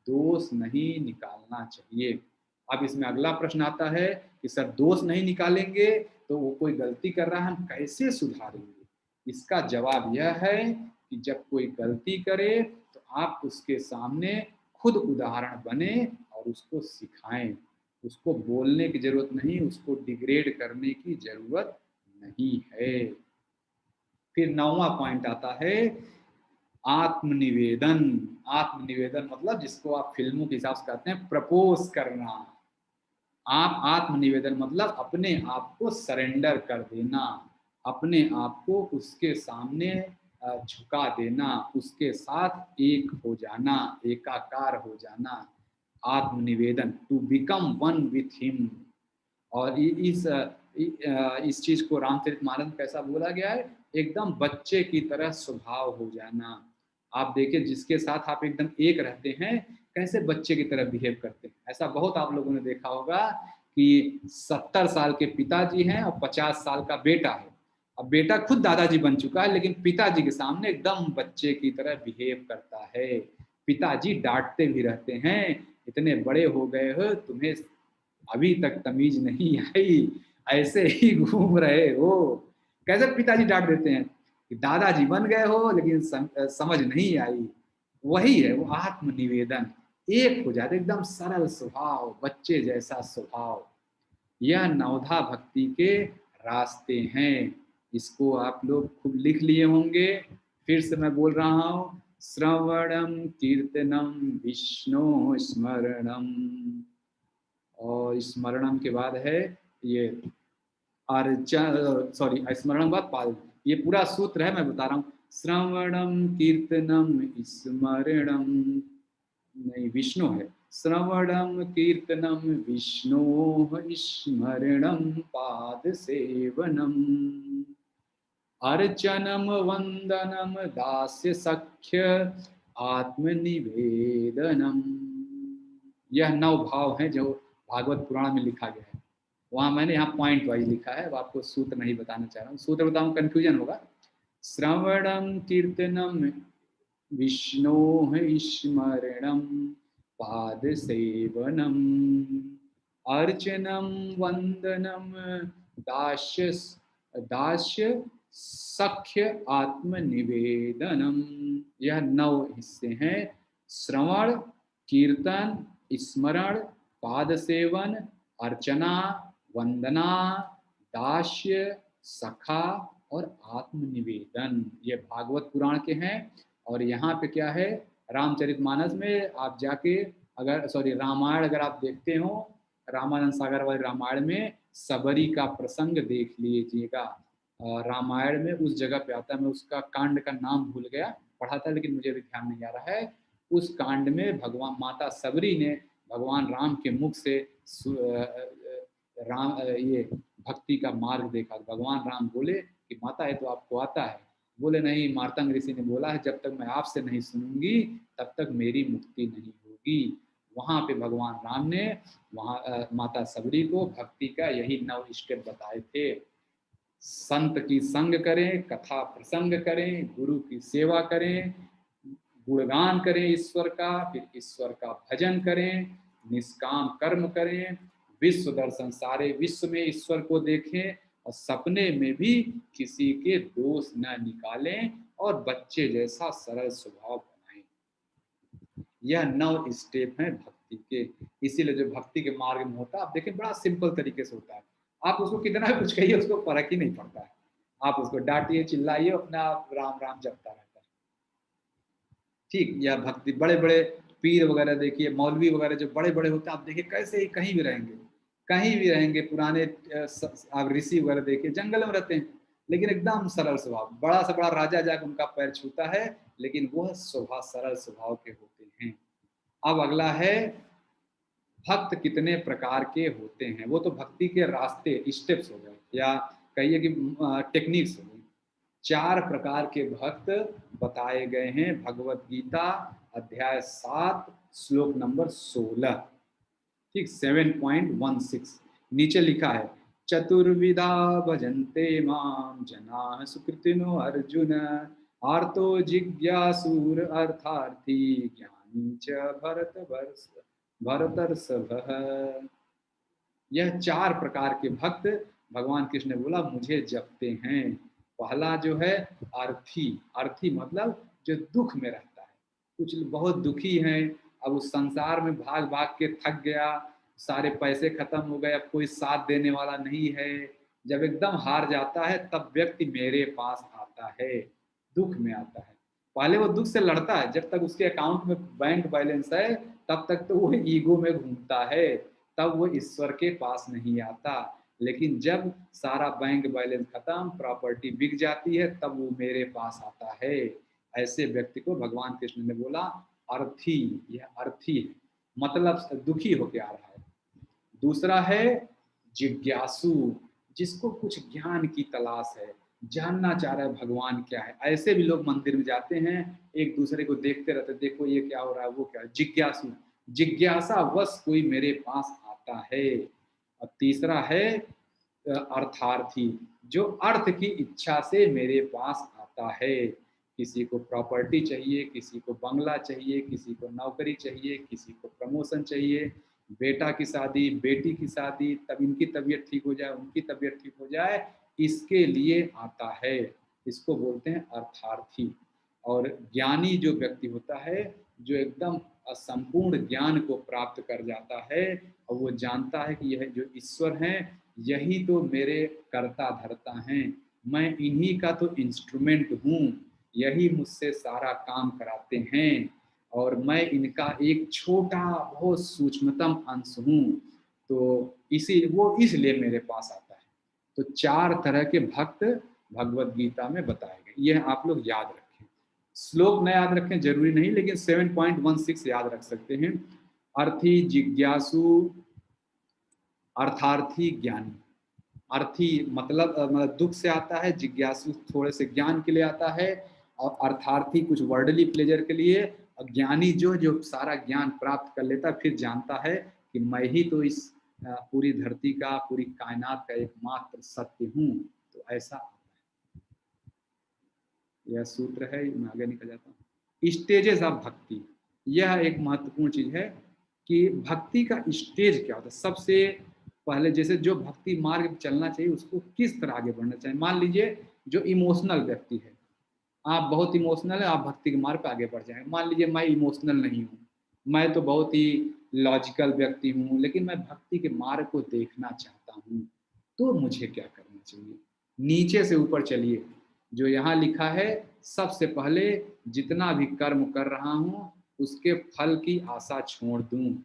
दोष नहीं निकालना चाहिए। अब इसमें अगला प्रश्न आता है कि सर दोष नहीं निकालेंगे तो वो कोई गलती कर रहा है, हम कैसे सुधारेंगे? इसका जवाब यह है कि जब कोई गलती करे तो आप उसके सामने खुद उदाहरण बने और उसको सिखाएं। उसको बोलने की जरूरत नहीं, उसको डिग्रेड करने की जरूरत नहीं है। फिर 9वां पॉइंट आता है आत्मनिवेदन। आत्मनिवेदन मतलब जिसको आप फिल्मों के हिसाब से कहते हैं प्रपोज करना। आप आत्मनिवेदन मतलब अपने आप को सरेंडर कर देना, अपने आप को उसके सामने झुका देना, उसके साथ एक हो जाना, एकाकार हो जाना। आत्मनिवेदन, to become one with him. और इस चीज को रामचरितमानस में कैसा बोला गया है, एकदम बच्चे की तरह स्वभाव हो जाना। आप देखिए जिसके साथ आप एकदम एक रहते हैं कैसे बच्चे की तरह बिहेव करते हैं। ऐसा बहुत आप लोगों ने देखा होगा कि 70 साल के पिताजी हैं और 50 साल का बेटा है। अब बेटा खुद दादाजी बन चुका है लेकिन पिताजी के सामने एकदम बच्चे की तरह बिहेव करता है। पिताजी डांटते भी रहते हैं, इतने बड़े हो गए हो, तुम्हें अभी तक तमीज नहीं आई, ऐसे ही घूम रहे हो। कैसे पिताजी डांट देते हैं कि दादाजी बन गए हो लेकिन समझ नहीं आई। वही है वो आत्मनिवेदन, एक हो जाते, एकदम सरल स्वभाव, बच्चे जैसा स्वभाव। यह नवधा भक्ति के रास्ते हैं। इसको आप लोग खूब लिख लिए होंगे। फिर से मैं बोल रहा हूँ, श्रवणम कीर्तनम विष्णु स्मरणम, और स्मरणम के बाद है ये सॉरी स्मरणम बाद पाद, ये पूरा सूत्र है, मैं बता रहा हूँ। श्रवणम कीर्तनम स्मरणम, नहीं विष्णु है, श्रवणम कीर्तनम विष्णु स्मरणम पाद सेवनम अर्चनम वंदनम दास्य सख्य आत्मनिवेदनम। यह 9 भाव हैं जो भागवत पुराण में लिखा गया है। वहां मैंने यहाँ पॉइंट वाइज लिखा है, अब आपको सूत्र नहीं बताना चाह रहा हूँ, सूत्र बताऊं कंफ्यूजन होगा। श्रवणम कीर्तनम विष्णोः स्मरणं पादसेवनम् अर्चनं वंदनम दास्य दास्य सख्य आत्मनिवेदनम। यह 9 हिस्से हैं, श्रवण, कीर्तन, स्मरण, पाद सेवन, अर्चना, वंदना, दास्य, सखा और आत्मनिवेदन। ये भागवत पुराण के हैं। और यहाँ पे क्या है, रामचरितमानस में आप जाके अगर सॉरी रामायण अगर आप देखते हो, रामानंद सागर वाले रामायण में सबरी का प्रसंग देख लीजिएगा। रामायण में उस जगह पे आता है, मैं उसका कांड का नाम भूल गया, पढ़ा था लेकिन मुझे भी ध्यान नहीं आ रहा है। उस कांड में भगवान माता सबरी ने भगवान राम के मुख से राम ये भक्ति का मार्ग देखा। भगवान राम बोले कि माता ये तो आपको आता है। बोले नहीं, मार्तंग ऋषि ने बोला है जब तक मैं आपसे नहीं सुनूंगी तब तक मेरी मुक्ति नहीं होगी। वहां पे भगवान राम ने वहां माता सबरी को भक्ति का यही 9 स्टेप बताए थे। संत की संग करें, कथा प्रसंग करें, गुरु की सेवा करें, गुणगान करें ईश्वर का, फिर ईश्वर का भजन करें, निष्काम कर्म करें, विश्व दर्शन, सारे विश्व में ईश्वर को देखें और सपने में भी किसी के दोष न निकालें और बच्चे जैसा सरल स्वभाव बनाएं। यह 9 स्टेप हैं भक्ति के। इसीलिए जो भक्ति के मार्ग में होता है, आप देखें बड़ा सिंपल तरीके से होता है। आप उसको कितना भी कुछ कहिए उसको फर्क ही नहीं पड़ता है। आप उसको डांटिए चिल्लाइए, अपना राम राम जपता रहता है। ठीक, यह भक्ति। बड़े बड़े पीर वगैरह देखिए, मौलवी वगैरह जो बड़े बड़े होते हैं, आप देखिए कैसे ही कहीं भी रहेंगे, कहीं भी रहेंगे। पुराने आप ऋषि वगैरह देखिए जंगल में रहते हैं लेकिन एकदम सरल स्वभाव। बड़ा से बड़ा राजा जाकर उनका पैर छूता है लेकिन वह स्वभाव सरल स्वभाव के होते हैं। अब अगला है भक्त कितने प्रकार के होते हैं। वो तो भक्ति के रास्ते स्टेप्स हो गए, या कहिए कि टेक्निक्स हो गई। 4 प्रकार के भक्त बताए गए हैं भगवत गीता अध्याय 7 श्लोक नंबर 16। ठीक, 7.16 नीचे लिखा है, चतुर्विधा भजन्ते माम जना सुकृतिनो अर्जुन आर्तो जिज्ञासुर अर्थार्थी ज्ञानी च भरतर्षभ। यह 4 प्रकार के भक्त भगवान कृष्ण ने बोला मुझे जपते हैं। पहला जो है अर्थी। अर्थी मतलब जो दुख में रहता है। कुछ बहुत दुखी हैं, अब उस संसार में भाग भाग के थक गया, सारे पैसे खत्म हो गए, अब कोई साथ देने वाला नहीं है। जब एकदम हार जाता है तब व्यक्ति मेरे पास आता है, दुख में आता है। पहले वो दुख से लड़ता है, जब तक उसके अकाउंट में बैंक बैलेंस है तब तक तो वो ईगो में घूमता है, तब वो ईश्वर के पास नहीं आता। लेकिन जब सारा बैंक बैलेंस खत्म, प्रॉपर्टी बिक जाती है, तब वो मेरे पास आता है। ऐसे व्यक्ति को भगवान कृष्ण ने बोला अर्थी। यह अर्थी है, मतलब दुखी होके आ रहा है। दूसरा है जिज्ञासु, जिसको कुछ ज्ञान की तलाश है, जानना चाह रहा है भगवान क्या है। ऐसे भी लोग मंदिर में जाते हैं, एक दूसरे को देखते रहते, देखो ये क्या हो रहा है, वो क्या है। जिज्ञासु, जिज्ञासा वश कोई मेरे पास आता है। और तीसरा है अर्थार्थी, जो अर्थ की इच्छा से मेरे पास आता है। किसी को प्रॉपर्टी चाहिए, किसी को बंगला चाहिए, किसी को नौकरी चाहिए, किसी को प्रमोशन चाहिए, बेटा की शादी, बेटी की शादी, तब इनकी तबीयत ठीक हो जाए, उनकी तबीयत ठीक हो जाए, इसके लिए आता है। इसको बोलते हैं अर्थार्थी। और ज्ञानी जो व्यक्ति होता है, जो एकदम संपूर्ण ज्ञान को प्राप्त कर जाता है और वो जानता है कि यह जो ईश्वर हैं यही तो मेरे कर्ता धर्ता हैं, मैं इन्हीं का तो इंस्ट्रूमेंट हूँ, यही मुझसे सारा काम कराते हैं और मैं इनका एक छोटा बहुत सूक्ष्मतम अंश हूँ। तो इसी वो इसलिए मेरे पास आता है। तो 4 तरह के भक्त भगवत गीता में बताए गए, ये आप लोग याद रखें। श्लोक न याद रखें जरूरी नहीं, लेकिन 7.16 याद रख सकते हैं। अर्थी जिज्ञासु, अर्थार्थी ज्ञानी। अर्थी मतलब दुख से आता है, जिज्ञासु थोड़े से ज्ञान के लिए आता है, और अर्थार्थी कुछ वर्डली प्लेजर के लिए, और ज्ञानी जो जो सारा ज्ञान प्राप्त कर लेता है, फिर जानता है कि मैं ही तो इस पूरी धरती का, पूरी कायनात का एकमात्र सत्य हूँ। तो ऐसा यह सूत्र है। मैं आगे निकल जाता हूँ। स्टेजेस ऑफ भक्ति, यह एक महत्वपूर्ण चीज है कि भक्ति का स्टेज क्या होता है। सबसे पहले जैसे जो भक्ति मार्ग चलना चाहिए उसको किस तरह आगे बढ़ना चाहिए। मान लीजिए जो इमोशनल व्यक्ति है, आप बहुत इमोशनल है, आप भक्ति के मार्ग पे आगे बढ़ जाएंगे। मान लीजिए मैं इमोशनल नहीं हूँ, मैं तो बहुत ही लॉजिकल व्यक्ति हूँ, लेकिन मैं भक्ति के मार्ग को देखना चाहता हूँ, तो मुझे क्या करना चाहिए। नीचे से ऊपर चलिए, जो यहाँ लिखा है, सबसे पहले जितना भी कर्म कर रहा हूँ उसके फल की आशा छोड़ दूं,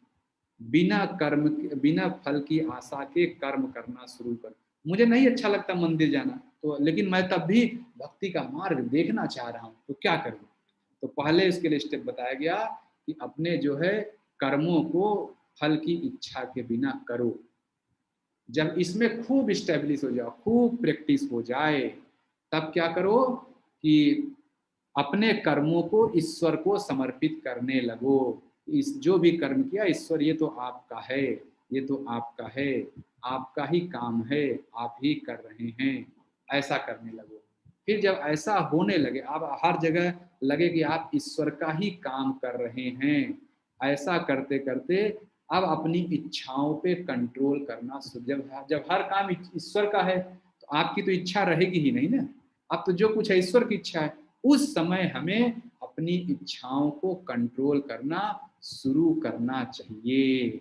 बिना फल की आशा के कर्म करना शुरू कर। मुझे नहीं अच्छा लगता मंदिर जाना, तो लेकिन मैं तब भी भक्ति का मार्ग देखना चाह रहा हूँ, तो क्या करूँ। तो पहले इसके लिए स्टेप बताया गया कि अपने जो है कर्मों को फल की इच्छा के बिना करो। जब इसमें खूब स्टेब्लिश हो जाओ, खूब प्रैक्टिस हो जाए, तब क्या करो कि अपने कर्मों को ईश्वर को समर्पित करने लगो। इस जो भी कर्म किया, ईश्वर ये तो आपका है, ये तो आपका है, आपका ही काम है, आप ही कर रहे हैं, ऐसा करने लगो। फिर जब ऐसा होने लगे, आप हर जगह लगे कि आप ईश्वर का ही काम कर रहे हैं, ऐसा करते करते अब अपनी इच्छाओं पे कंट्रोल करना। जब जब हर काम ईश्वर का है तो आपकी तो इच्छा रहेगी ही नहीं ना। अब तो जो कुछ है ईश्वर की इच्छा है। उस समय हमें अपनी इच्छाओं को कंट्रोल करना शुरू करना चाहिए।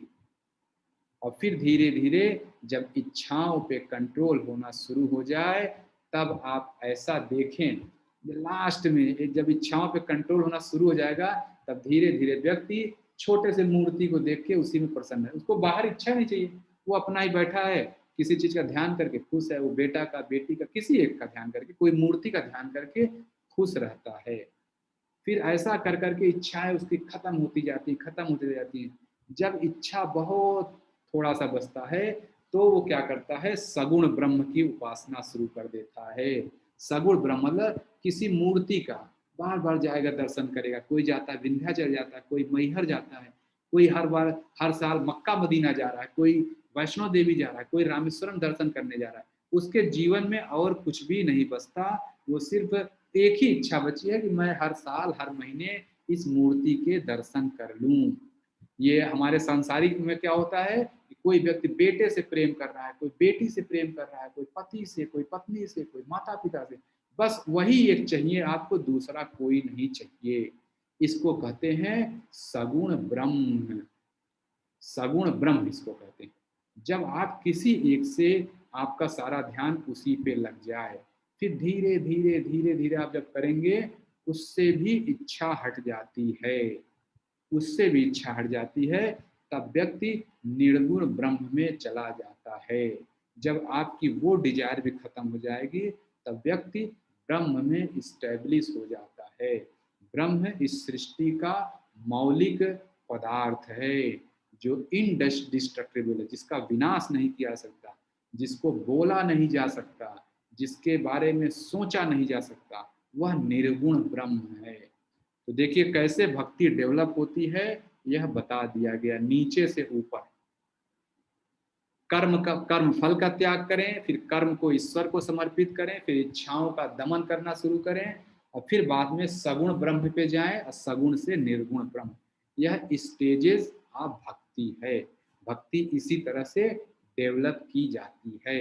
और फिर धीरे धीरे जब इच्छाओं पे कंट्रोल होना शुरू हो जाए, तब आप ऐसा देखें, लास्ट में जब इच्छाओं पे कंट्रोल होना शुरू हो जाएगा, तब धीरे धीरे व्यक्ति छोटे से मूर्ति को देख के उसी में प्रसन्न है, उसको बाहर इच्छा नहीं चाहिए, वो अपना ही बैठा है, किसी चीज का ध्यान करके खुश है, वो बेटा का, बेटी का, किसी एक का ध्यान करके, कोई मूर्ति का ध्यान करके खुश रहता है। फिर ऐसा कर करके इच्छाएं उसकी खत्म होती जाती, खत्म होती जाती हैं। जब इच्छा बहुत थोड़ा सा बचता है, तो वो क्या करता है, सगुण ब्रह्म की उपासना शुरू कर देता है। सगुण ब्रह्म मतलब किसी मूर्ति का बार बार जाएगा, दर्शन करेगा। कोई जाता है विंध्याचल जाता है, कोई मैहर जाता है, कोई हर बार हर साल मक्का मदीना जा रहा है, कोई वैष्णो देवी जा रहा है, कोई रामेश्वरम दर्शन करने जा रहा है। उसके जीवन में और कुछ भी नहीं बचता, वो सिर्फ एक ही इच्छा बची है कि मैं हर साल हर महीने इस मूर्ति के दर्शन कर लूं। ये हमारे सांसारिक में क्या होता है कि कोई व्यक्ति बेटे से प्रेम कर रहा है, कोई बेटी से प्रेम कर रहा है, कोई पति से, कोई पत्नी से, कोई माता पिता से, बस वही एक चाहिए आपको, दूसरा कोई नहीं चाहिए। इसको कहते हैं सगुण ब्रह्म। सगुण ब्रह्म इसको कहते हैं। जब आप किसी एक से आपका सारा ध्यान उसी पे लग जाए, फिर धीरे धीरे धीरे धीरे आप जब करेंगे, उससे भी इच्छा हट जाती है, उससे भी इच्छा हट जाती है, तब व्यक्ति निर्गुण ब्रह्म में चला जाता है। जब आपकी वो डिजायर भी खत्म हो जाएगी, तब व्यक्ति ब्रह्म में स्टैब्लिश हो जाता है। ब्रह्म इस सृष्टि का मौलिक पदार्थ है, जो इनडिस्ट्रक्टिबल है, जिसका विनाश नहीं किया सकता, जिसको बोला नहीं जा सकता, जिसके बारे में सोचा नहीं जा सकता, वह निर्गुण ब्रह्म है। तो देखिए कैसे भक्ति डेवलप होती है, यह बता दिया गया नीचे से ऊपर। कर्म फल का त्याग करें, फिर कर्म को ईश्वर को समर्पित करें, फिर इच्छाओं का दमन करना शुरू करें, और फिर बाद में सगुण ब्रह्म पे जाएं, और सगुण से निर्गुण ब्रह्म। यह स्टेजेस ऑफ भक्ति है। भक्ति इसी तरह से डेवलप की जाती है।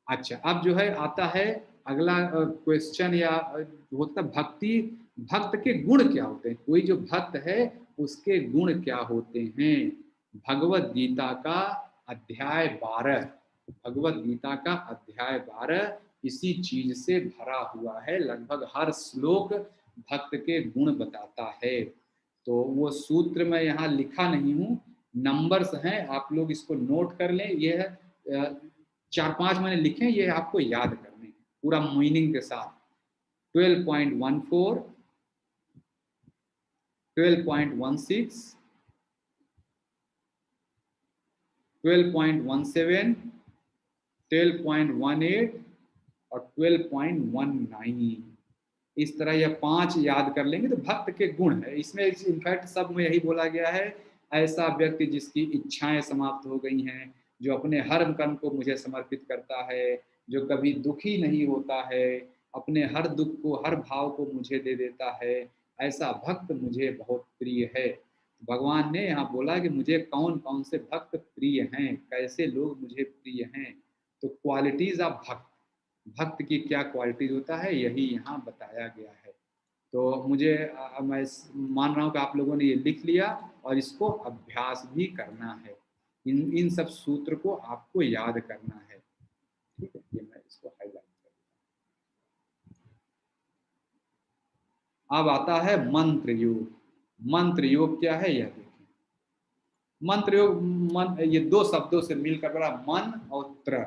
अच्छा, अब जो है आता है अगला क्वेश्चन, या होता भक्ति भक्त के गुण क्या होते हैं, कोई जो भक्त है उसके गुण क्या होते हैं। भगवत गीता का अध्याय 12, भगवत गीता का अध्याय 12 इसी चीज से भरा हुआ है। लगभग हर श्लोक भक्त के गुण बताता है। तो वो सूत्र मैं यहाँ लिखा नहीं हूँ, नंबर्स हैं, आप लोग इसको नोट कर लें। ये है 4-5 मैंने लिखे, ये आपको याद करने हैं पूरा मीनिंग के साथ। 12.14, 12.16, 12.17, 12.18 और 12.19। इस तरह यह 5 याद कर लेंगे तो भक्त के गुण है। इसमें इनफैक्ट सब में यही बोला गया है, ऐसा व्यक्ति जिसकी इच्छाएं समाप्त हो गई हैं, जो अपने हर कर्म को मुझे समर्पित करता है, जो कभी दुखी नहीं होता है, अपने हर दुख को, हर भाव को मुझे दे देता है, ऐसा भक्त मुझे बहुत प्रिय है। भगवान ने यहाँ बोला कि मुझे कौन कौन से भक्त प्रिय हैं, कैसे लोग मुझे प्रिय हैं। तो क्वालिटीज ऑफ भक्त, भक्त की क्या क्वालिटीज होता है, यही यहाँ बताया गया है। तो मुझे मैं मान रहा हूँ कि आप लोगों ने ये लिख लिया और इसको अभ्यास भी करना है। इन इन सब सूत्र को आपको याद करना है। ठीक है, ये मैं इसको हाईलाइट कर दूँ। अब आता है मंत्र योग। मंत्र योग क्या है यह देखें। मंत्र योग, मन, ये 2 शब्दों से मिलकर बड़ा मन और त्र।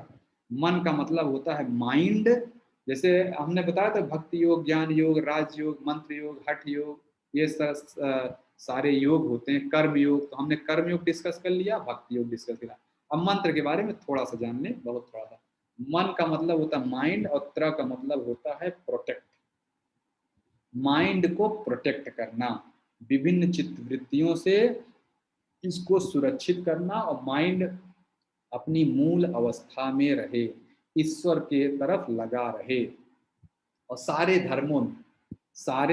मन का मतलब होता है माइंड, जैसे हमने बताया था भक्ति योग, ज्ञान योग, राज योग, मंत्र योग, हठ योग, ये सारे योग होते हैं। कर्म योग, तो हमने कर्म योग डिस्कस कर लिया, भक्ति योग डिस्कस किया। अब मंत्र के बारे में थोड़ा सा जान लें, बहुत थोड़ा सा। मन का मतलब होता है माइंड और त्र का मतलब होता है प्रोटेक्ट। माइंड को प्रोटेक्ट करना, विभिन्न चित्तवृत्तियों से इसको सुरक्षित करना, और माइंड अपनी मूल अवस्था में रहे, ईश्वर के तरफ लगा रहे। और सारे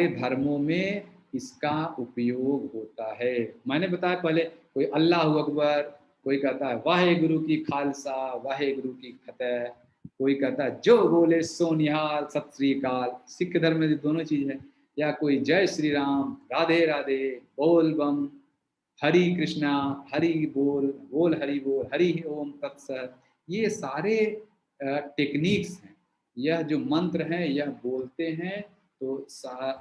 धर्मों में इसका उपयोग होता है। मैंने बताया पहले, कोई अल्लाह अकबर, कोई कहता है वाहे गुरु की खालसा वाहे गुरु की फतेह, कोई कहता है जो बोले सो निहाल सत श्री अकाल। सिख धर्म में दोनों चीज है। या कोई जय श्री राम, राधे राधे, बोल बम, हरि कृष्णा, हरि बोल, बोल हरि बोल, हरि ओम तत्सत। ये सारे टेक्निक्स हैं। यह जो मंत्र हैं यह बोलते हैं तो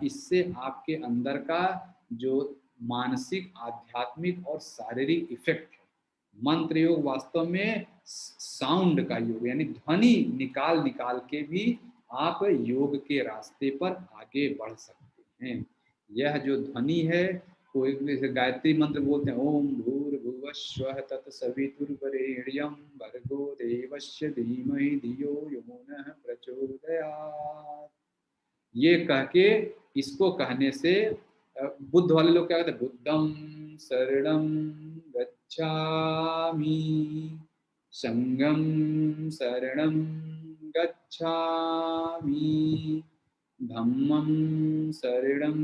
इससे आपके अंदर का जो मानसिक, आध्यात्मिक और शारीरिक इफेक्ट है। मंत्र योग वास्तव में साउंड का योग, यानी ध्वनि निकाल निकाल के भी आप योग के रास्ते पर आगे बढ़ सकते हैं। यह जो ध्वनि है, कोई गायत्री मंत्र बोलते हैं, ओम भूर्भुवस्वः तत्सवितुर्वरेण्यं भर्गो देवस्य धीमहि धियो यो नः प्रचोदयात्। ये कह के, इसको कहने से बुद्ध वाले लोग क्या कहते हैं, बुद्धं शरणं गच्छामि, संघं शरणं गच्छामि, धम्मं शरणं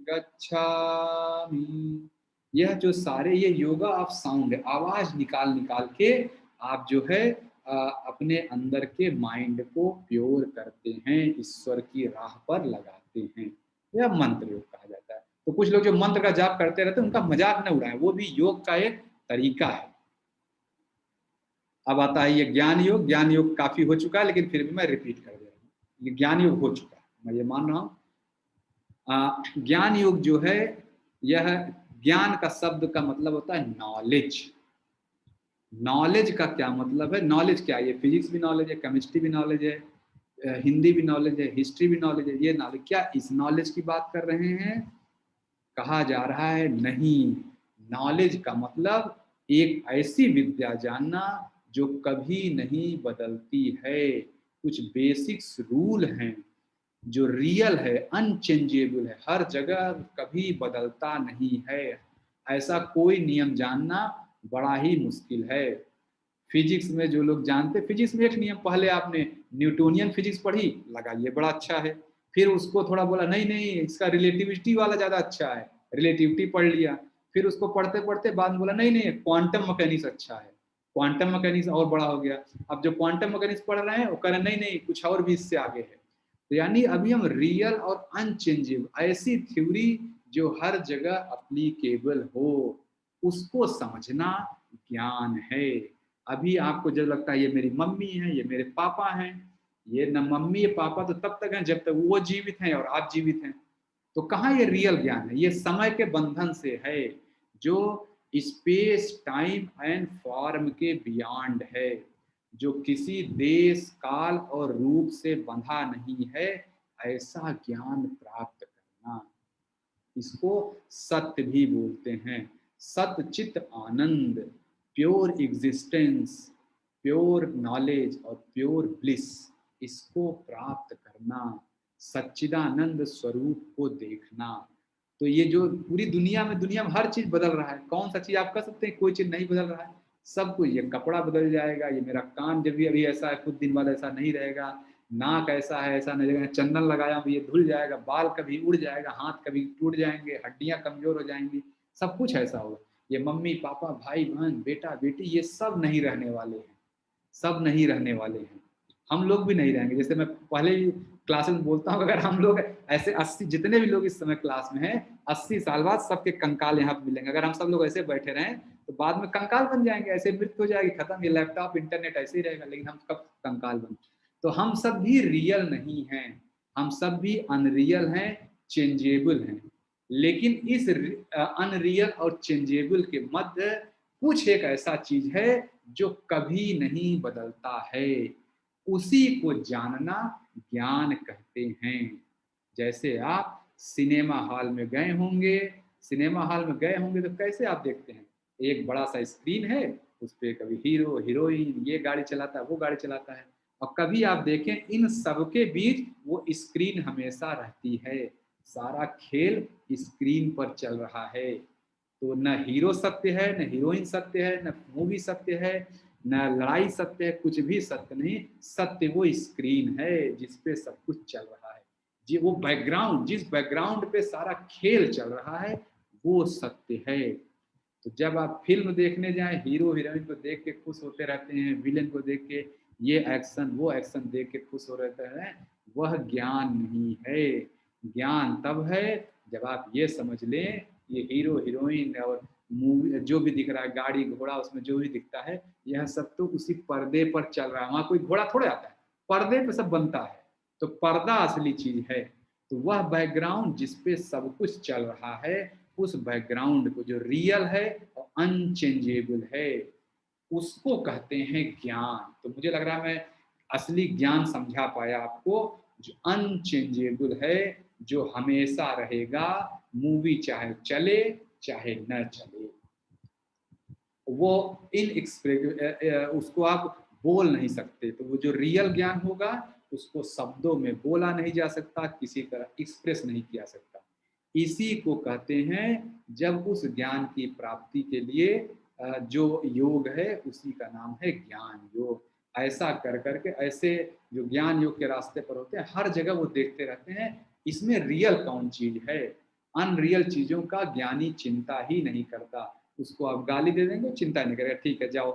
गच्छामि। यह जो सारे ये योगा ऑफ साउंड है, आवाज निकाल निकाल के आप जो है अपने अंदर के माइंड को प्योर करते हैं, ईश्वर की राह पर लगाते हैं। यह मंत्र योग कहा जाता है। तो कुछ लोग जो मंत्र का जाप करते रहते हैं उनका मजाक न उड़ाएं, वो भी योग का एक तरीका है। अब आता है ये ज्ञान योग। ज्ञान योग काफी हो चुका है, लेकिन फिर भी मैं रिपीट कर दे रहा हूँ। ये ज्ञान योग हो चुका है, मैं ये मान रहा हूँ। ज्ञान योग जो है, यह ज्ञान का शब्द का मतलब होता है नॉलेज। नॉलेज का क्या मतलब है, नॉलेज क्या है, ये फिजिक्स भी नॉलेज है, केमिस्ट्री भी नॉलेज है, हिंदी भी नॉलेज है, हिस्ट्री भी नॉलेज है। ये नॉलेज क्या इस नॉलेज की बात कर रहे हैं? कहा जा रहा है नहीं, नॉलेज का मतलब एक ऐसी विद्या जानना जो कभी नहीं बदलती है। कुछ बेसिक्स रूल हैं जो रियल है, अनचेंजेबल है, हर जगह कभी बदलता नहीं है। ऐसा कोई नियम जानना बड़ा ही मुश्किल है। फिजिक्स में जो लोग जानते, फिजिक्स में एक नियम, पहले आपने न्यूटोनियन फिजिक्स पढ़ी, लगा ये बड़ा अच्छा है, फिर उसको थोड़ा बोला नहीं नहीं इसका रिलेटिविटी वाला ज्यादा अच्छा है, रिलेटिविटी पढ़ लिया, फिर उसको पढ़ते पढ़ते बाद में बोला नहीं नहीं क्वांटम मैकेनिक्स अच्छा है, क्वांटम मैकेनिक्स और बड़ा हो गया। अब जो क्वांटम मैकेनिक्स पढ़ रहे हैं वो कह रहे हैं नहीं नहीं कुछ और भी इससे आगे है। तो यानी अभी हम रियल और अनचेंजेबल ऐसी थ्योरी जो हर जगह अप्लीकेबल हो, उसको समझना ज्ञान है। अभी आपको जब लगता है ये मेरी मम्मी है, ये मेरे पापा हैं, ये न मम्मी पापा तो तब तक हैं जब तक वो जीवित हैं और आप जीवित हैं। तो कहाँ ये रियल ज्ञान है? ये समय के बंधन से है, जो स्पेस टाइम एंड फॉर्म के बियॉन्ड है, जो किसी देश काल और रूप से बंधा नहीं है। ऐसा ज्ञान प्राप्त करना, इसको सत्य भी बोलते हैं। सतचित आनंद, प्योर एग्जिस्टेंस, प्योर नॉलेज और प्योर ब्लिस, इसको प्राप्त करना, सच्चिदानंद स्वरूप को देखना। तो ये जो पूरी दुनिया में हर चीज बदल रहा है। कौन सा चीज आप कह सकते हैं कोई चीज नहीं बदल रहा है? सब कुछ, ये कपड़ा बदल जाएगा, ये मेरा कान जब भी अभी ऐसा है कुछ दिन बाद ऐसा नहीं रहेगा, नाक ऐसा है ऐसा नहीं रहेगा, चंदन लगाया हूं ये धुल जाएगा, बाल कभी उड़ जाएगा, हाथ कभी टूट जाएंगे, हड्डियां कमजोर हो जाएंगी, सब कुछ ऐसा होगा। ये मम्मी पापा भाई बहन बेटा बेटी ये सब नहीं रहने वाले हैं, सब नहीं रहने वाले हैं। हम लोग भी नहीं रहेंगे। जैसे मैं पहले ही क्लास में बोलता हूँ, अगर हम लोग ऐसे 80 जितने भी लोग इस समय क्लास में हैं, 80 साल बाद सबके कंकाल यहाँ पे मिलेंगे। अगर हम सब लोग ऐसे बैठे रहें तो बाद में कंकाल बन जाएंगे, ऐसे मृत्यु हो जाएगी, खत्म, ये लैपटॉप इंटरनेट ऐसे ही रहेगा, लेकिन हम कब कंकाल बन। तो हम सब भी रियल नहीं हैं, हम सब भी अनरियल हैं, चेंजेबल हैं। लेकिन इस अनरियल और चेंजेबल के मध्य कुछ एक ऐसा चीज है जो कभी नहीं बदलता है, उसी को जानना ज्ञान कहते हैं। जैसे आप सिनेमा हॉल में गए होंगे, सिनेमा हॉल में गए होंगे तो कैसे आप देखते हैं? एक बड़ा सा स्क्रीन है, उस पर कभी हीरो हीरोइन ये गाड़ी चलाता है वो गाड़ी चलाता है, और कभी आप देखें इन सबके बीच वो स्क्रीन हमेशा रहती है, सारा खेल स्क्रीन पर चल रहा है। तो न हीरो सत्य है, न हीरोइन सत्य है, न मूवी सत्य है, न लड़ाई सत्य है, कुछ भी सत्य नहीं। सत्य वो स्क्रीन है जिसपे सब कुछ चल रहा है, जी वो बैकग्राउंड, जिस बैकग्राउंड पे सारा खेल चल रहा है वो सत्य है। तो जब आप फिल्म देखने जाएं, हीरो हीरोइन को देख के खुश होते रहते हैं, विलेन को देख के ये एक्शन वो एक्शन देख के खुश हो रहते हैं, वह ज्ञान नहीं है। ज्ञान तब है जब आप ये समझ लें ये हीरो हीरोइन और मूवी जो भी दिख रहा है, गाड़ी घोड़ा उसमें जो भी दिखता है, यह सब तो उसी पर्दे पर चल रहा है, वहां कोई घोड़ा थोड़े आता है, पर्दे पे सब बनता है। तो पर्दा असली चीज है। तो वह बैकग्राउंड जिसपे सब कुछ चल रहा है, उस बैकग्राउंड को जो रियल है और अनचेंजेबल है, उसको कहते हैं ज्ञान। तो मुझे लग रहा है मैं असली ज्ञान समझा पाया आपको, जो अनचेंजेबल है, जो हमेशा रहेगा, मूवी चाहे चले चाहे न चले, वो इन उसको आप बोल नहीं सकते। तो वो जो रियल ज्ञान होगा उसको शब्दों में बोला नहीं जा सकता, किसी तरह एक्सप्रेस नहीं किया सकता। इसी को कहते हैं, जब उस ज्ञान की प्राप्ति के लिए जो योग है उसी का नाम है ज्ञान योग। ऐसा कर करके ऐसे जो ज्ञान योग के रास्ते पर होते हैं, हर जगह वो देखते रहते हैं इसमें रियल कौन चीज है। अनरियल चीजों का ज्ञानी चिंता ही नहीं करता। उसको आप गाली दे देंगे चिंता नहीं करेगा, ठीक है जाओ,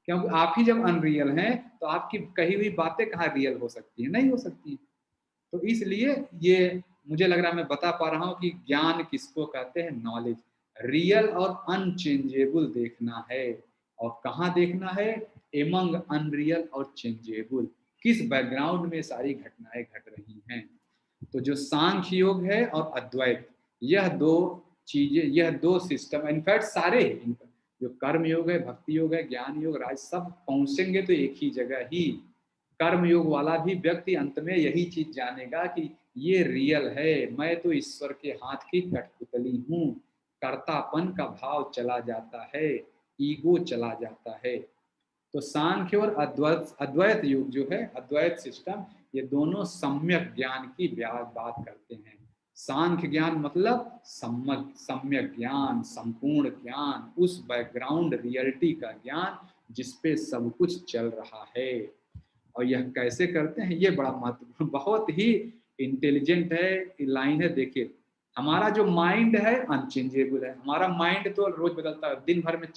क्योंकि आप ही जब अनरियल हैं तो आपकी कही हुई बातें कहाँ रियल हो सकती हैं? नहीं हो सकती। तो इसलिए ये मुझे लग रहा है मैं बता पा रहा हूँ कि ज्ञान किसको कहते हैं, नॉलेज। रियल और अनचेंजेबल देखना है, और कहाँ देखना है, एमंग अनरियल और चेंजेबल, किस बैकग्राउंड में सारी घटनाएं घट रही हैं। तो जो सांख्य योग है और अद्वैत, यह दो चीजें, यह दो सिस्टम, इनफैक्ट सारे जो कर्म योग है, भक्ति योग है, ज्ञान योग, राज, सब पहुंचेंगे तो एक ही जगह ही। कर्म योग वाला भी व्यक्ति अंत में यही चीज जानेगा कि ये रियल है, मैं तो ईश्वर के हाथ की कठपुतली हूँ। कर्तापन का भाव चला जाता है, ईगो चला जाता है। तो सांख्य और अद्वैत अद्वैत युग जो है, अद्वैत सिस्टम, ये दोनों सम्यक ज्ञान की बात करते हैं। सांख्य ज्ञान मतलब सम्यक ज्ञान, संपूर्ण ज्ञान, उस बैकग्राउंड रियलिटी का ज्ञान जिसपे सब कुछ चल रहा है। और यह कैसे करते हैं, ये बड़ा महत्वपूर्ण, बहुत ही इंटेलिजेंट है लाइन है। देखिए, हमारा जो माइंड है अनचेंजेबल है, हमारा माइंड तो रोज बदलता है, दिन भर में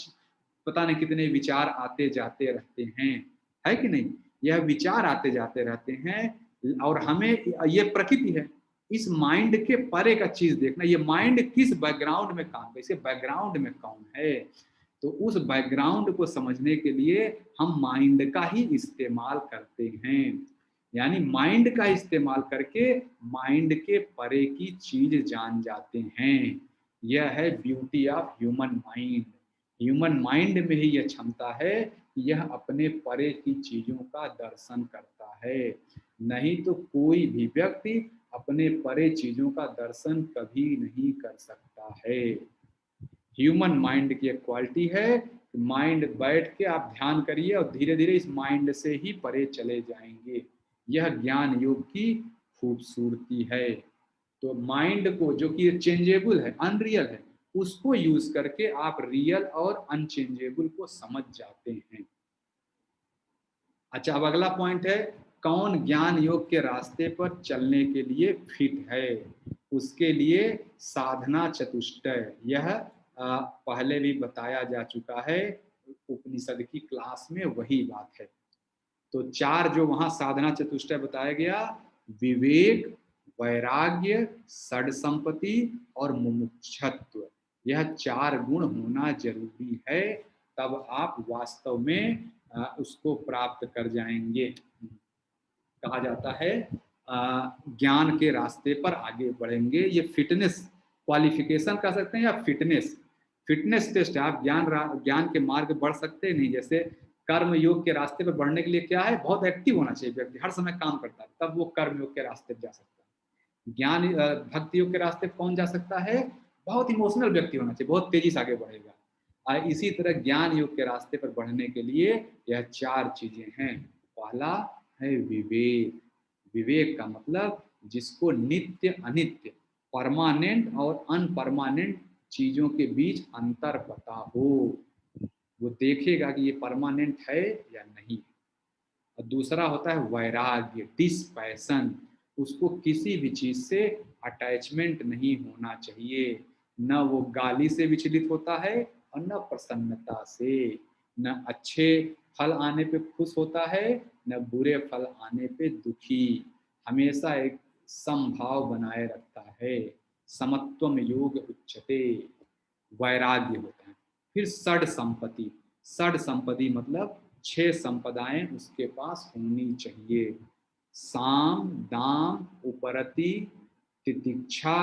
पता नहीं कितने विचार आते जाते रहते हैं, है कि नहीं? यह विचार आते जाते रहते हैं, और हमें ये प्रकृति है, इस माइंड के परे का चीज देखना, ये माइंड किस बैकग्राउंड में काम कर, इसके बैकग्राउंड में कौन है। तो उस बैकग्राउंड को समझने के लिए हम माइंड का ही इस्तेमाल करते हैं, यानी माइंड का इस्तेमाल करके माइंड के परे की चीज जान जाते हैं। यह है beauty of human mind. Human mind में ही यह क्षमता है कि यह अपने परे की चीजों का दर्शन करता है। नहीं तो कोई भी व्यक्ति अपने परे चीजों का दर्शन कभी नहीं कर सकता है। ह्यूमन माइंड की एक क्वालिटी है, माइंड बैठ के आप ध्यान करिए और धीरे धीरे इस माइंड से ही परे चले जाएंगे। यह ज्ञान योग की खूबसूरती है। तो माइंड को, जो कि चेंजेबल है, अनरियल है, उसको यूज करके आप रियल और अनचेंजेबल को समझ जाते हैं। अच्छा, अब अगला पॉइंट है, कौन ज्ञान योग के रास्ते पर चलने के लिए फिट है। उसके लिए साधना चतुष्टय, यह पहले भी बताया जा चुका है उपनिषद की क्लास में, वही बात है। तो चार जो वहां साधना चतुष्टय बताया गया, विवेक, वैराग्य, षड संपत्ति और मुमुक्षत्व, यह चार गुण होना जरूरी है, तब आप वास्तव में उसको प्राप्त कर जाएंगे। कहा जाता है ज्ञान के रास्ते पर आगे बढ़ेंगे। ये फिटनेस क्वालिफिकेशन कह सकते हैं या फिटनेस टेस्ट है। आप ज्ञान के मार्ग बढ़ सकते नहीं। जैसे कर्म योग के रास्ते पर बढ़ने के लिए क्या है, बहुत एक्टिव होना चाहिए व्यक्ति, हर समय काम करता है, तब वो कर्म योग के रास्ते पर जा सकता है। ज्ञान भक्ति योग के रास्ते पर कौन जा सकता है, बहुत इमोशनल व्यक्ति होना चाहिए, बहुत तेजी से आगे बढ़ेगा। इसी तरह ज्ञान योग के रास्ते पर बढ़ने के लिए यह चार चीजें हैं। पहला है विवेक। विवेक का मतलब जिसको नित्य अनित्य, परमानेंट और अनपरमानेंट चीजों के बीच अंतर पता हो, वो देखेगा कि ये परमानेंट है या नहीं। और दूसरा होता है वैराग्य, डिसपैशन, उसको किसी भी चीज से अटैचमेंट नहीं होना चाहिए। न वो गाली से विचलित होता है और न प्रसन्नता से, न अच्छे फल आने पे खुश होता है, न बुरे फल आने पे दुखी, हमेशा एक समभाव बनाए रखता है। समत्वम योग उच्चते, वैराग्य होता है। फिर षड संपत्ति। षड संपत्ति मतलब छह संपदाएं उसके पास होनी चाहिए। साम, दाम, उपरति, तितिक्षा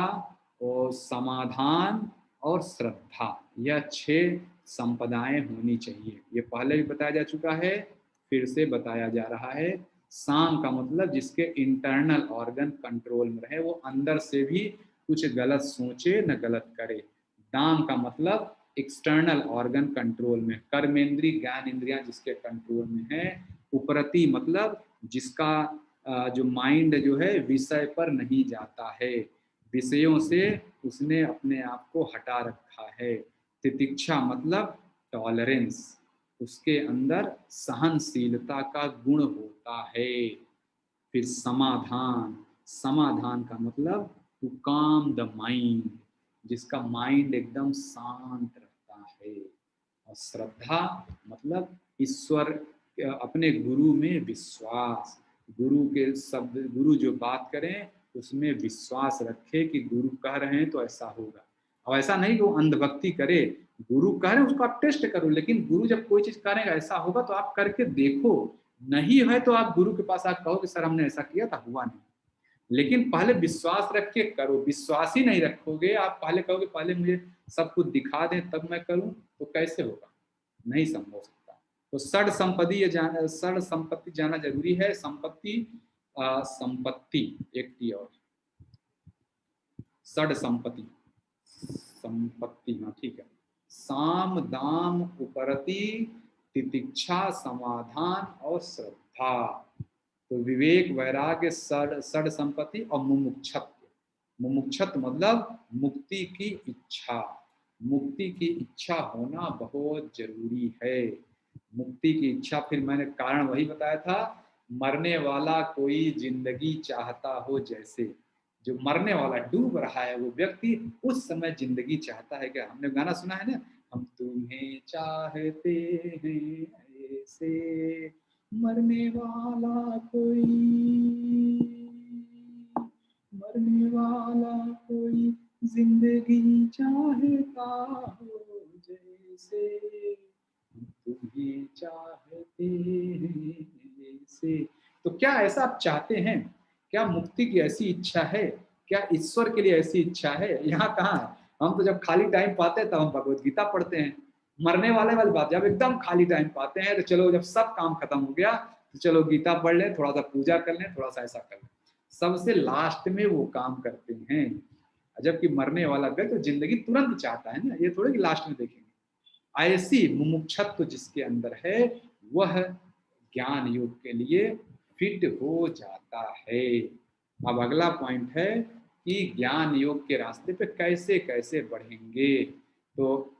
और समाधान और श्रद्धा, यह छह संपदाएं होनी चाहिए। ये पहले भी बताया जा चुका है, फिर से बताया जा रहा है। साम का मतलब जिसके इंटरनल ऑर्गन कंट्रोल में रहे, वो अंदर से भी कुछ गलत सोचे न गलत करे। दाम का मतलब एक्सटर्नल ऑर्गन कंट्रोल में, कर्मेंद्री ज्ञान इंद्रियां जिसके कंट्रोल में है। उपरति मतलब जिसका जो माइंड जो है विषय पर नहीं जाता है, विषयों से उसने अपने आप को हटा रखा है। तितिक्षा मतलब टॉलरेंस, उसके अंदर सहनशीलता का गुण होता है। फिर समाधान, समाधान का मतलब टू काम द माइंड, जिसका माइंड एकदम शांत रहता है। और श्रद्धा मतलब ईश्वर, अपने गुरु में विश्वास, गुरु के शब्द, गुरु जो बात करें उसमें विश्वास रखे कि गुरु कह रहे हैं तो ऐसा होगा। और ऐसा नहीं कि वो अंधभक्ति करे, गुरु कह रहे हैं उसको आप टेस्ट करो, लेकिन गुरु जब कोई चीज करेगा ऐसा होगा तो आप करके देखो, नहीं है तो आप गुरु के पास आप कहो कि सर हमने ऐसा किया था, हुआ नहीं। लेकिन पहले विश्वास रख के करो। विश्वास ही नहीं रखोगे, आप पहले कहोगे पहले मुझे सब कुछ दिखा दें तब मैं करूं, तो कैसे होगा, नहीं संभव सकता। तो षड संपत्ति ये जाना, षड संपत्ति जाना जरूरी है। संपत्ति संपत्ति एक टी और षड संपत्ति, संपत्ति, हाँ ठीक है। साम, दाम, उपरति, तितिक्षा, समाधान और श्रद्धा। तो विवेक, वैराग्य, षड संपत्ति और मुमुक्षत्व। मुमुक्षत्व मतलब मुक्ति की इच्छा। मुक्ति की इच्छा होना बहुत जरूरी है। मुक्ति की इच्छा, फिर मैंने कारण वही बताया था, मरने वाला कोई जिंदगी चाहता हो जैसे। जो मरने वाला डूब रहा है वो व्यक्ति उस समय जिंदगी चाहता है। क्या हमने गाना सुना है ना, हम तुम्हें चाहते हैं ऐसे, मरने वाला कोई मरने वाला कोई जिंदगी चाहता हो जैसे हम तुम्हें चाहते हैं ऐसे। तो क्या ऐसा आप चाहते हैं? क्या मुक्ति की ऐसी इच्छा है? क्या ईश्वर के लिए ऐसी इच्छा है? यहाँ कहाँ है? हम तो जब खाली टाइम पाते हैं तब हम भगवत गीता पढ़ते हैं। मरने वाली बात, जब एकदम खाली टाइम पाते हैं तो चलो, जब सब काम खत्म हो गया तो चलो गीता पढ़ लें, थोड़ा सा पूजा कर लें, थोड़ा सा ऐसा कर लें। सबसे लास्ट में वो काम करते हैं। जबकि मरने वाला व्यक्ति तो जिंदगी तुरंत चाहता है ना, ये थोड़ी कि लास्ट में देखेंगे। ऐसी मुमुक्षत्व जिसके अंदर है वह ज्ञान योग के लिए फिट हो जाता है। अब अगला पॉइंट है कि ज्ञान योग के रास्ते पे कैसे कैसे बढ़ेंगे। तो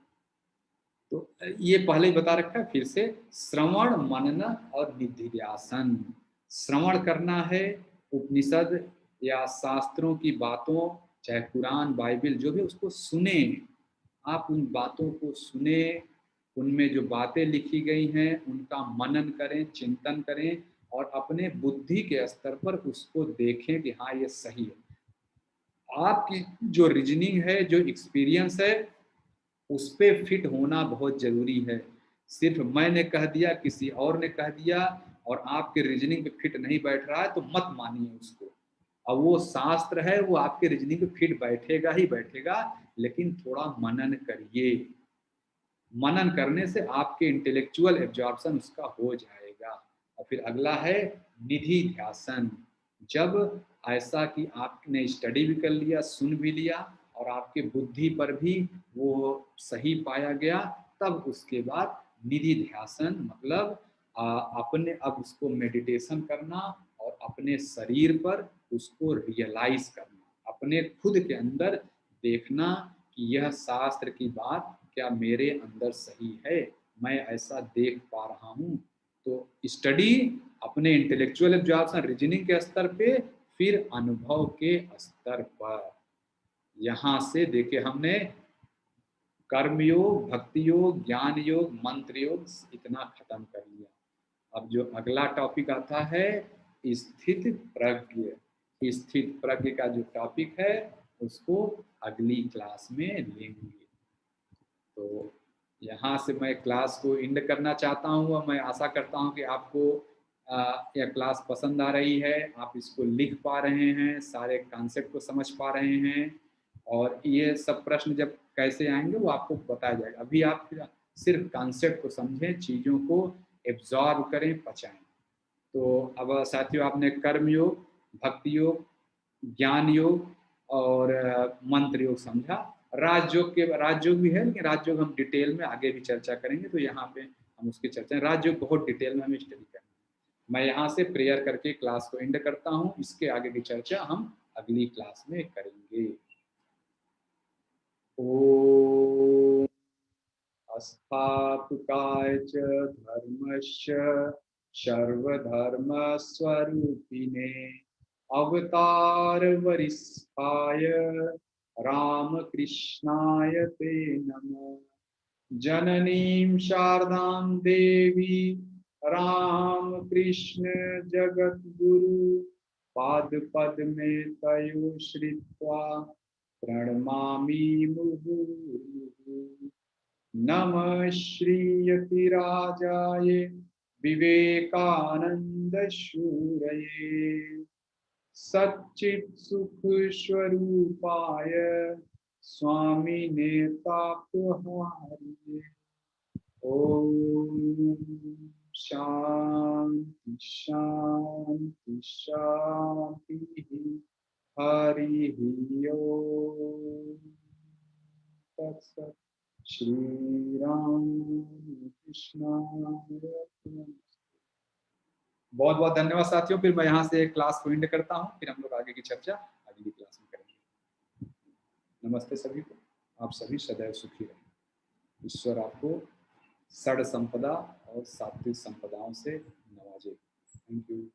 ये पहले ही बता रखा है, फिर से श्रवण मनन और निधिध्यासन। श्रवण करना है उपनिषद या शास्त्रों की बातों, चाहे कुरान बाइबल जो भी, उसको सुने। आप उन बातों को सुने, उनमें जो बातें लिखी गई हैं उनका मनन करें, चिंतन करें और अपने बुद्धि के स्तर पर उसको देखें कि हाँ ये सही है। आपकी जो रीजनिंग है, जो एक्सपीरियंस है, उस पर फिट होना बहुत जरूरी है। सिर्फ मैंने कह दिया, किसी और ने कह दिया और आपके रीजनिंग पे फिट नहीं बैठ रहा है तो मत मानिए उसको। अब वो शास्त्र है, वो आपके रीजनिंग पे फिट बैठेगा ही बैठेगा, लेकिन थोड़ा मनन करिए। मनन करने से आपके इंटेलेक्चुअल एब्जॉर्प्शन उसका हो जाएगा। और फिर अगला है निधि ध्यासन। जब ऐसा कि आपने स्टडी भी कर लिया, सुन भी लिया और आपके बुद्धि पर भी वो सही पाया गया, तब उसके बाद निधि ध्यासन मतलब अपने, अब उसको मेडिटेशन करना और अपने शरीर पर उसको रियलाइज करना, अपने खुद के अंदर देखना कि यह शास्त्र की बात क्या मेरे अंदर सही है, मैं ऐसा देख पा रहा हूँ। तो स्टडी अपने इंटेलेक्चुअल एब्जॉर्प्शन रीजनिंग के स्तर पे, फिर अनुभव के स्तर पर। यहाँ से देखिए हमने कर्म योग, भक्ति योग, ज्ञान योग, मंत्र योग इतना खत्म कर लिया। अब जो अगला टॉपिक आता है स्थित प्रज्ञ। स्थित प्रज्ञ का जो टॉपिक है उसको अगली क्लास में लेंगे। तो यहाँ से मैं क्लास को एंड करना चाहता हूँ और मैं आशा करता हूँ कि आपको यह क्लास पसंद आ रही है, आप इसको लिख पा रहे हैं, सारे कॉन्सेप्ट को समझ पा रहे हैं और ये सब प्रश्न जब कैसे आएंगे वो आपको बताया जाएगा। अभी आप सिर्फ कॉन्सेप्ट को समझें, चीज़ों को एब्जॉर्ब करें, पचाएं। तो अब साथियों आपने कर्म योग, भक्ति योग, ज्ञान योग और मंत्र योग समझा। राजयोग भी है, लेकिन राजयोग हम डिटेल में आगे भी चर्चा करेंगे, तो यहाँ पे हम उसकी चर्चा, राजयोग बहुत डिटेल में हमें स्टडी करना है। मैं यहाँ से प्रेयर करके क्लास को एंड करता हूँ, इसके आगे की चर्चा हम अगली क्लास में करेंगे। ओम अस्थापकाय च धर्मस्य सर्वधर्मस्वरूपिणे अवतार वरिष्ठाय रामकृष्णाय ते नमः। जननीं शारदां देवी रामकृष्ण जगद्गुरु पादपद्मे तयो श्रित्वा प्रणमामि मुहुर्मुहुः। नमः श्रीयतिराजाय विवेकानन्दशूरये सच्चित्सुखस्वरूपाय स्वामिने तापहारिणे। ओम शांति शांति शांति। हरि ओम तत्सत्। श्री राम कृष्णाय। बहुत बहुत धन्यवाद साथियों। फिर मैं यहाँ से क्लास को एंड करता हूँ, फिर हम लोग आगे की चर्चा अगली क्लास में करेंगे। नमस्ते सभी को। आप सभी सदैव सुखी रहें। ईश्वर आपको षड संपदा और सात्विक संपदाओं से नवाजे। Thank you.